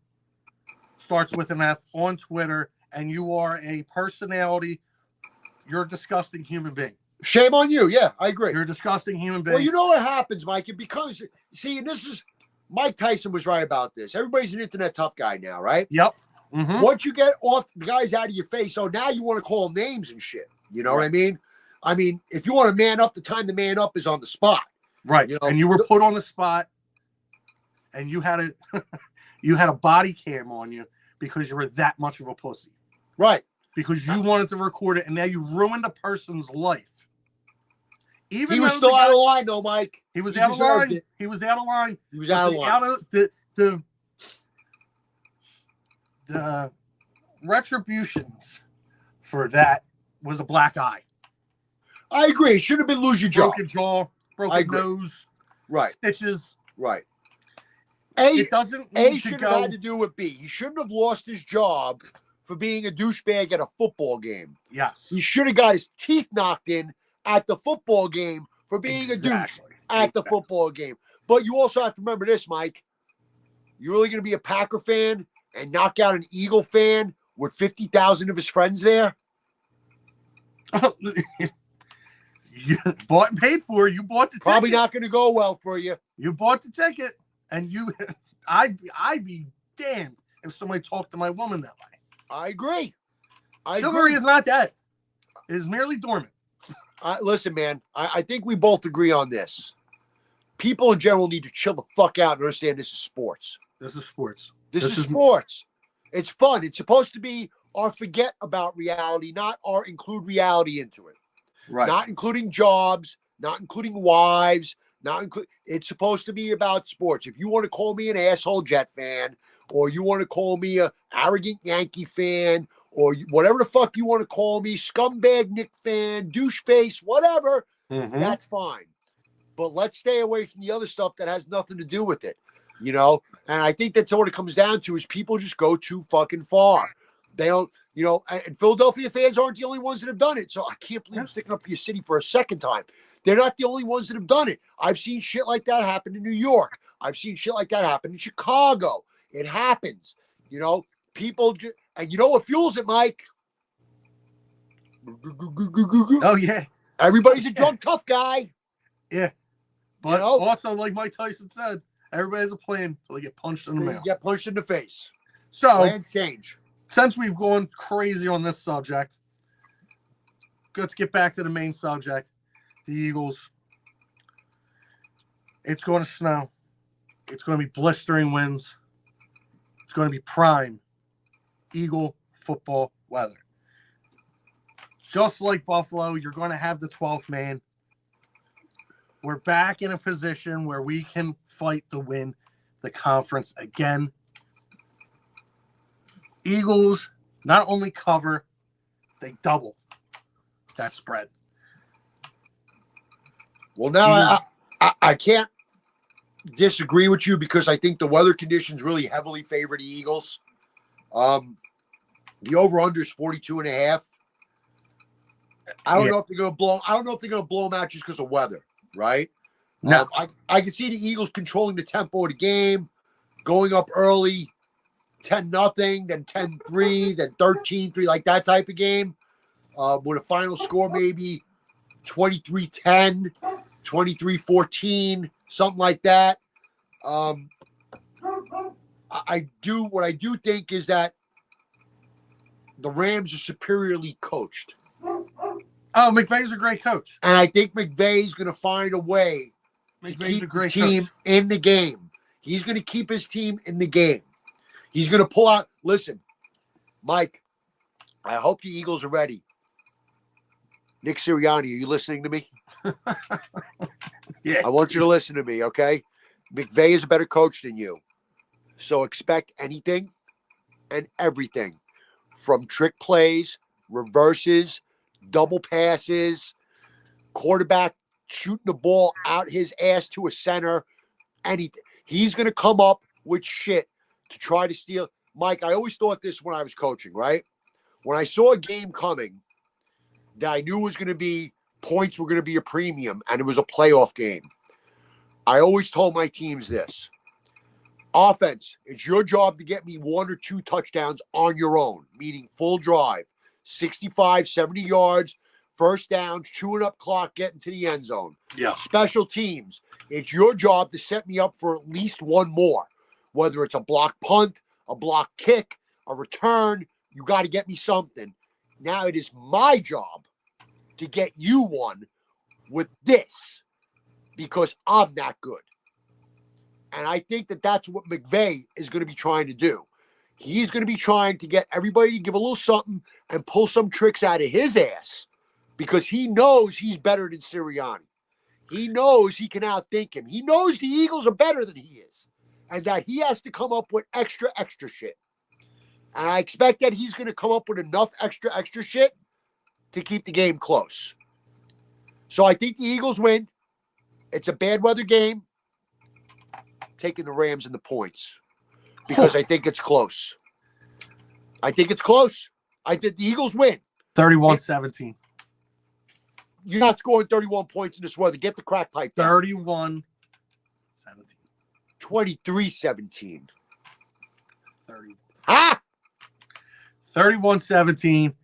starts with an F on Twitter, and you are a personality. You're a disgusting human being. Shame on you. Yeah, I agree. You're a disgusting human being. Well, you know what happens, Mike? It becomes, see, and this is, Mike Tyson was right about this. Everybody's an internet tough guy now, right? Yep. Mm-hmm. Once you get off the guys out of your face, so now you want to call them names and shit. You know what I mean? I mean, if you want to man up, the time to man up is on the spot. Right. You know? And you were put on the spot, and you had a body cam on you because you were that much of a pussy. Right. Because you wanted to record it, and now you ruined a person's life. Even He was though still the guy- out of line, though, Mike. He was He out of deserved line. it. He was out of line. He was out of line. The retributions for that was a black eye, I agree. It should have been lose your job. broken jaw, I broken agree. nose, Right. stitches. Right. It doesn't A need to should go. have had to do with B. He shouldn't have lost his job for being a douchebag at a football game. Yes. He should have got his teeth knocked in at the football game for being a douche Exactly. at the football game. But you also have to remember this, Mike. You're really going to be a Packer fan and knock out an Eagle fan with 50,000 of his friends there? You bought and paid for. You bought the ticket. Probably not going to go well for you. You bought the ticket, and you. I'd be damned if somebody talked to my woman that way. I agree. Chivalry is not dead. It is merely dormant. Listen, man, I think we both agree on this. People in general need to chill the fuck out and understand this is sports. This is sports. This is sports. It's fun. It's supposed to be our forget about reality, not our include reality into it. Right. Not including jobs, not including wives, it's supposed to be about sports. If you want to call me an asshole Jet fan, or you want to call me a arrogant Yankee fan, or whatever the fuck you want to call me, scumbag Nick fan, douche face, whatever, that's fine. But let's stay away from the other stuff that has nothing to do with it, you know? And I think that's what it comes down to is people just go too fucking far. They don't, you know, and Philadelphia fans aren't the only ones that have done it. So I can't believe I'm sticking up for your city for a second time. They're not the only ones that have done it. I've seen shit like that happen in New York. I've seen shit like that happen in Chicago. It happens, you know, people just, and you know what fuels it, Mike? Oh, yeah. Everybody's a drunk, tough guy. Yeah. But also, like Mike Tyson said, everybody has a plan until they get punched in the mouth. Get punched in the face. So, Plan change. Since we've gone crazy on this subject, let's get back to the main subject. The Eagles. It's going to snow. It's going to be blistering winds. It's going to be prime Eagle football weather. Just like Buffalo, you're going to have the 12th man. We're back in a position where we can fight to win the conference again. Eagles not only cover, they double that spread. Well, now I can't disagree with you because I think the weather conditions really heavily favor the Eagles. The over-under is 42.5. I don't know if they're going to blow. I don't know if they're going to blow them out just because of weather, right? No. I can see the Eagles controlling the tempo of the game, going up early, 10-0, then 10-3, then 13-3, like that type of game. With a final score maybe 23-10, 23-14, something like that. What I do think is that the Rams are superiorly coached. Oh, McVay's a great coach. And I think McVay's going to find a way to keep the team in the game. He's going to keep his team in the game. He's going to pull out. Listen, Mike, I hope the Eagles are ready. Nick Sirianni, are you listening to me? Yeah. I want you to listen to me, okay? McVay is a better coach than you. So expect anything and everything from trick plays, reverses, double passes, quarterback shooting the ball out his ass to a center, anything. He's going to come up with shit to try to steal. Mike, I always thought this when I was coaching, right? When I saw a game coming that I knew was going to be points were going to be a premium and it was a playoff game, I always told my teams this. Offense, it's your job to get me 1 or 2 touchdowns on your own, meaning full drive, 65, 70 yards, first downs, chewing up clock, getting to the end zone. Yeah. Special teams, it's your job to set me up for at least one more, whether it's a block punt, a block kick, a return. You got to get me something. Now it is my job to get you one with this because I'm that good. And I think that that's what McVay is going to be trying to do. He's going to be trying to get everybody to give a little something and pull some tricks out of his ass because he knows he's better than Sirianni. He knows he can outthink him. He knows the Eagles are better than he is and that he has to come up with extra shit. And I expect that he's going to come up with enough extra shit to keep the game close. So I think the Eagles win. It's a bad weather game. Taking the Rams in the points because I think it's close. I think it's close. I think the Eagles win. 31-17. You're not scoring 31 points in this weather. Get the crack pipe down. 31-17. 23-17. 30. Ah! 31-17.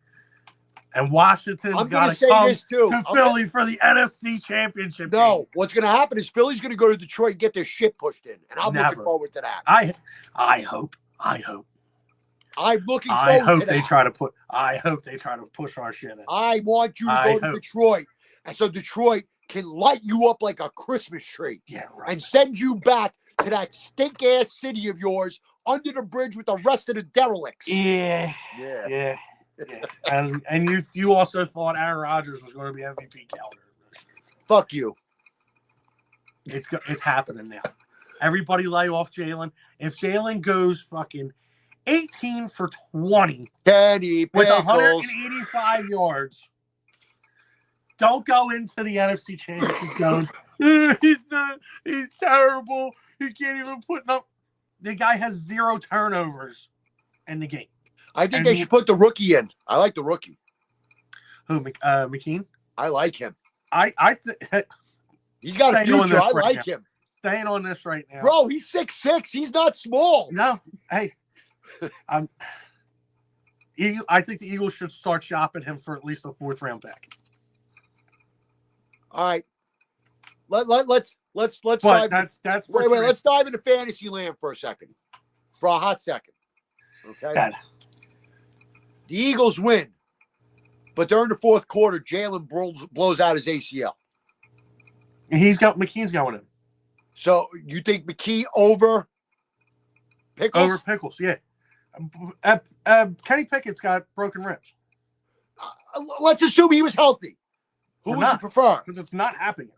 And Washington's got to come to Philly for the NFC Championship. No, game. what's going to happen is Philly's going to go to Detroit and get their shit pushed in. And I'm looking forward to that. I hope. I'm looking forward I hope to they that. try to put. I hope they try to push our shit in. I want you to go to Detroit. And so Detroit can light you up like a Christmas tree. Yeah, right. And send you back to that stink-ass city of yours under the bridge with the rest of the derelicts. Yeah. And you also thought Aaron Rodgers was going to be MVP caliber. Fuck you. It's happening now. Everybody lay off Jalen. If Jalen goes fucking 18 for 20 Kenny with Pickles. 185 yards, don't go into the NFC Championship going, he's terrible. He can't even put up. The guy has 0 turnovers in the game. I think they should put the rookie in. I like the rookie. Who, McKean? I like him. He's got a future. I like him. Staying on this right now. Bro, he's 6'6". He's not small. No. Hey. I think the Eagles should start shopping him for at least a 4th round pick. All right. Let's but dive. That's wait. Let's dive into fantasy land for a second. For a hot second. Okay. The Eagles win, but during the 4th quarter, Jalen blows out his ACL. McKean's going in. So you think McKee over Pickles? Over Pickles, yeah. Kenny Pickett's got broken ribs. Let's assume he was healthy. Who would you prefer? Because it's not happening.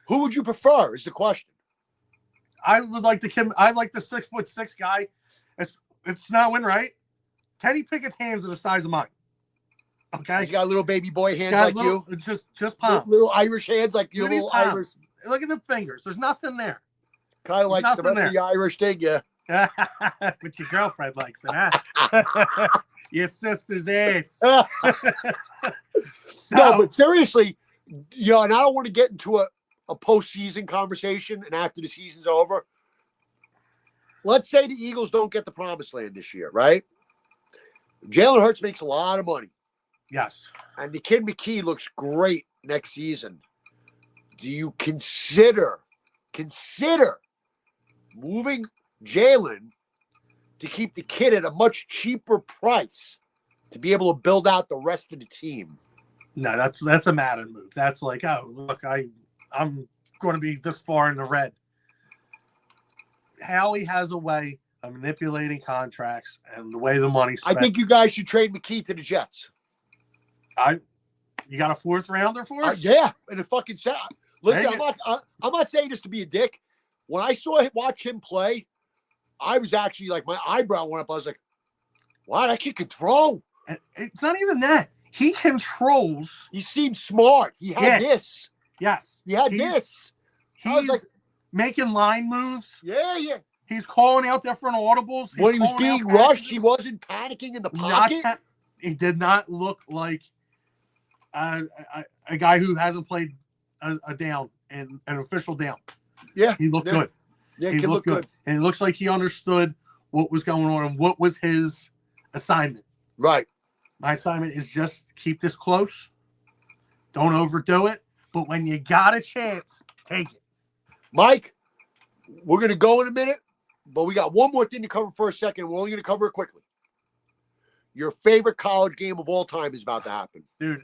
Who would you prefer? Is the question. I like the 6'6" guy. It's snowing, right? Kenny Pickett's hands are the size of mine. Okay, he's got little baby boy hands like you. Just palm. Little Irish hands like you. Little Irish. Look at the fingers. There's nothing there. Kind of like the Irish thing, yeah. Which your girlfriend likes it, huh? your sister's ass. No, but seriously, you know, and I don't want to get into a postseason conversation and after the season's over. Let's say the Eagles don't get the promised land this year, right? Jalen Hurts makes a lot of money. Yes. And the kid McKee looks great next season. Do you consider moving Jalen to keep the kid at a much cheaper price to be able to build out the rest of the team? No, that's a Madden move. That's like, oh, look, I'm going to be this far in the red. Howie has a way of manipulating contracts and the way the money's spent. I think you guys should trade McKee to the Jets. You got a 4th rounder for us? Yeah, and it fucking sad. Listen, I'm not saying this to be a dick. When I watch him play, I was actually like, my eyebrow went up. I was like, wow, that kid could throw. And it's not even that. He controls. He seemed smart. He had this. Yes. He had this. I was He's like, making line moves. yeah. He's calling out different audibles. When he was being rushed, he wasn't panicking in the pocket. He did not look like a guy who hasn't played a down and an official down. Yeah. He looked good. Yeah, he looked good. And it looks like he understood what was going on and what was his assignment. Right. My assignment is just keep this close. Don't overdo it. But when you got a chance, take it. Mike, we're going to go in a minute, but we got one more thing to cover for a second. We're only going to cover it quickly. Your favorite college game of all time is about to happen. Dude,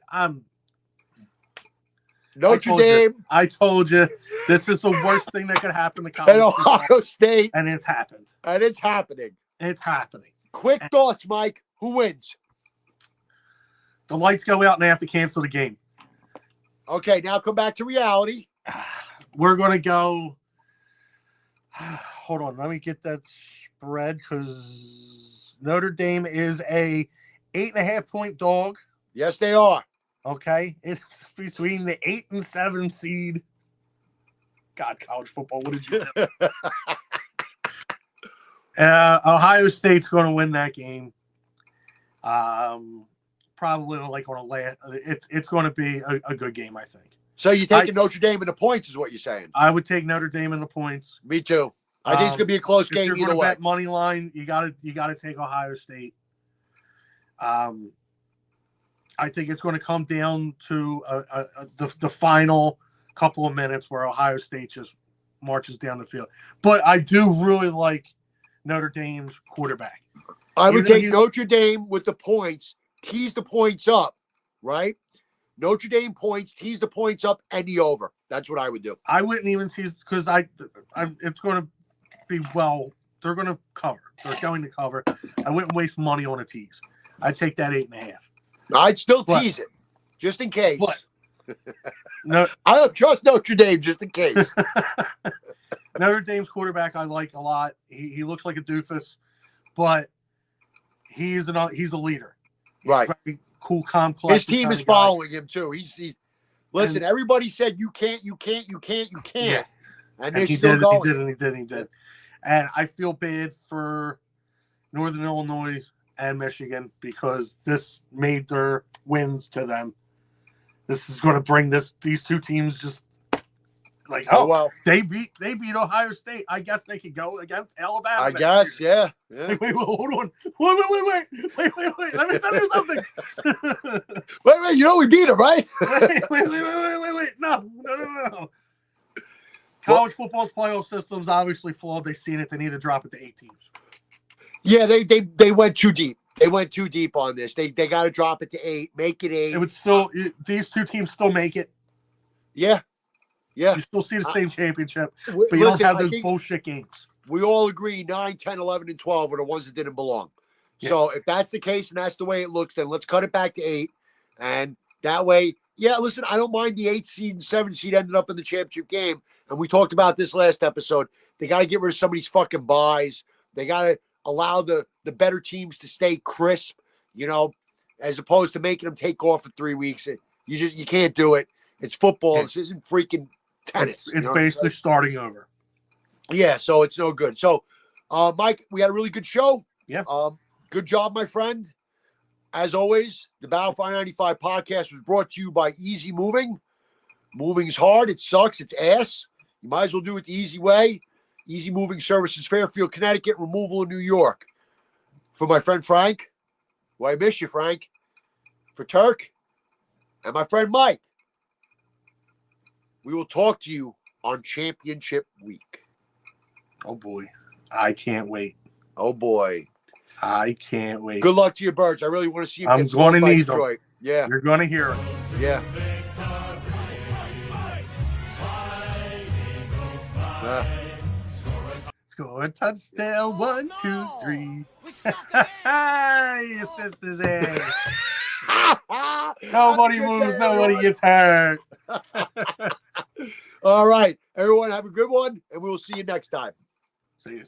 Notre Dame. I told you. This is the worst thing that could happen to college. And Ohio State. And it's happened. And it's happening. It's happening. Quick thoughts, Mike. Who wins? The lights go out and they have to cancel the game. Okay, now come back to reality. We're going to go. Hold on. Let me get that spread because Notre Dame is a 8.5-point dog. Yes, they are. Okay. It's between the 8 and 7 seed. God, college football. What did you do? Ohio State's going to win that game. Probably like on a last. It's going to be a good game, I think. So you're taking Notre Dame in the points, is what you're saying? I would take Notre Dame in the points. Me too. I think it's going to be a close game either way. If you're going to bet money line, you got to take Ohio State. I think it's going to come down to the final couple of minutes where Ohio State just marches down the field. But I do really like Notre Dame's quarterback. I would take Notre Dame with the points, tease the points up, right? Notre Dame points, tease the points up, and the over. That's what I would do. I wouldn't even tease because it's going to be they're going to cover. They're going to cover. I wouldn't waste money on a tease. I'd take that 8.5. I'd still tease it, just in case. What? No, I don't trust Notre Dame, just in case. Notre Dame's quarterback I like a lot. He looks like a doofus, but he's a leader. He's right. Very cool, calm, collected. His team is following him too. Listen. Everybody said you can't. Yeah. And he still going. He did. And I feel bad for Northern Illinois and Michigan because this made their wins to them. This is going to bring these two teams just like well, they beat Ohio State. I guess they could go against Alabama. I guess, yeah. Wait, hold on. Wait. Let me tell you something. wait. You know we beat them, right? Wait. No. College football's playoff system's obviously flawed. They've seen it. They need to drop it to 8 teams. Yeah, they went too deep. They went too deep on this. They got to drop it to 8, make it 8. It would these two teams still make it. Yeah. You still see the same championship, but you don't have those bullshit games. We all agree 9, 10, 11, and 12 are the ones that didn't belong. Yeah. So if that's the case and that's the way it looks, then let's cut it back to 8. And that way, listen, I don't mind the 8 seed and 7 seed ending up in the championship game. And we talked about this last episode. They got to get rid of some of these fucking buys. They got to allow the better teams to stay crisp, as opposed to making them take off for 3 weeks. You can't do it. It's football. Yeah. This isn't freaking tennis. It's basically starting over. Yeah, so it's no good. So, Mike, we had a really good show. Yeah. Good job, my friend. As always, the Battle for I-95 podcast was brought to you by Easy Moving. Moving is hard. It sucks. It's ass. You might as well do it the easy way. Easy Moving Services, Fairfield, Connecticut. Removal in New York. For my friend Frank, who I miss you, Frank. For Turk and my friend Mike. We will talk to you on Championship Week. Oh, boy. I can't wait. Oh, boy. I can't wait. Good luck to your Birds. I really want to see him I'm get going to smoked by need them. Detroit. Yeah. You're going to hear it. Yeah. Score a touchdown. 1, 2, 3. Your sister's ass. Nobody moves. Nobody gets hurt. All right. Everyone have a good one, and we will see you next time. See you.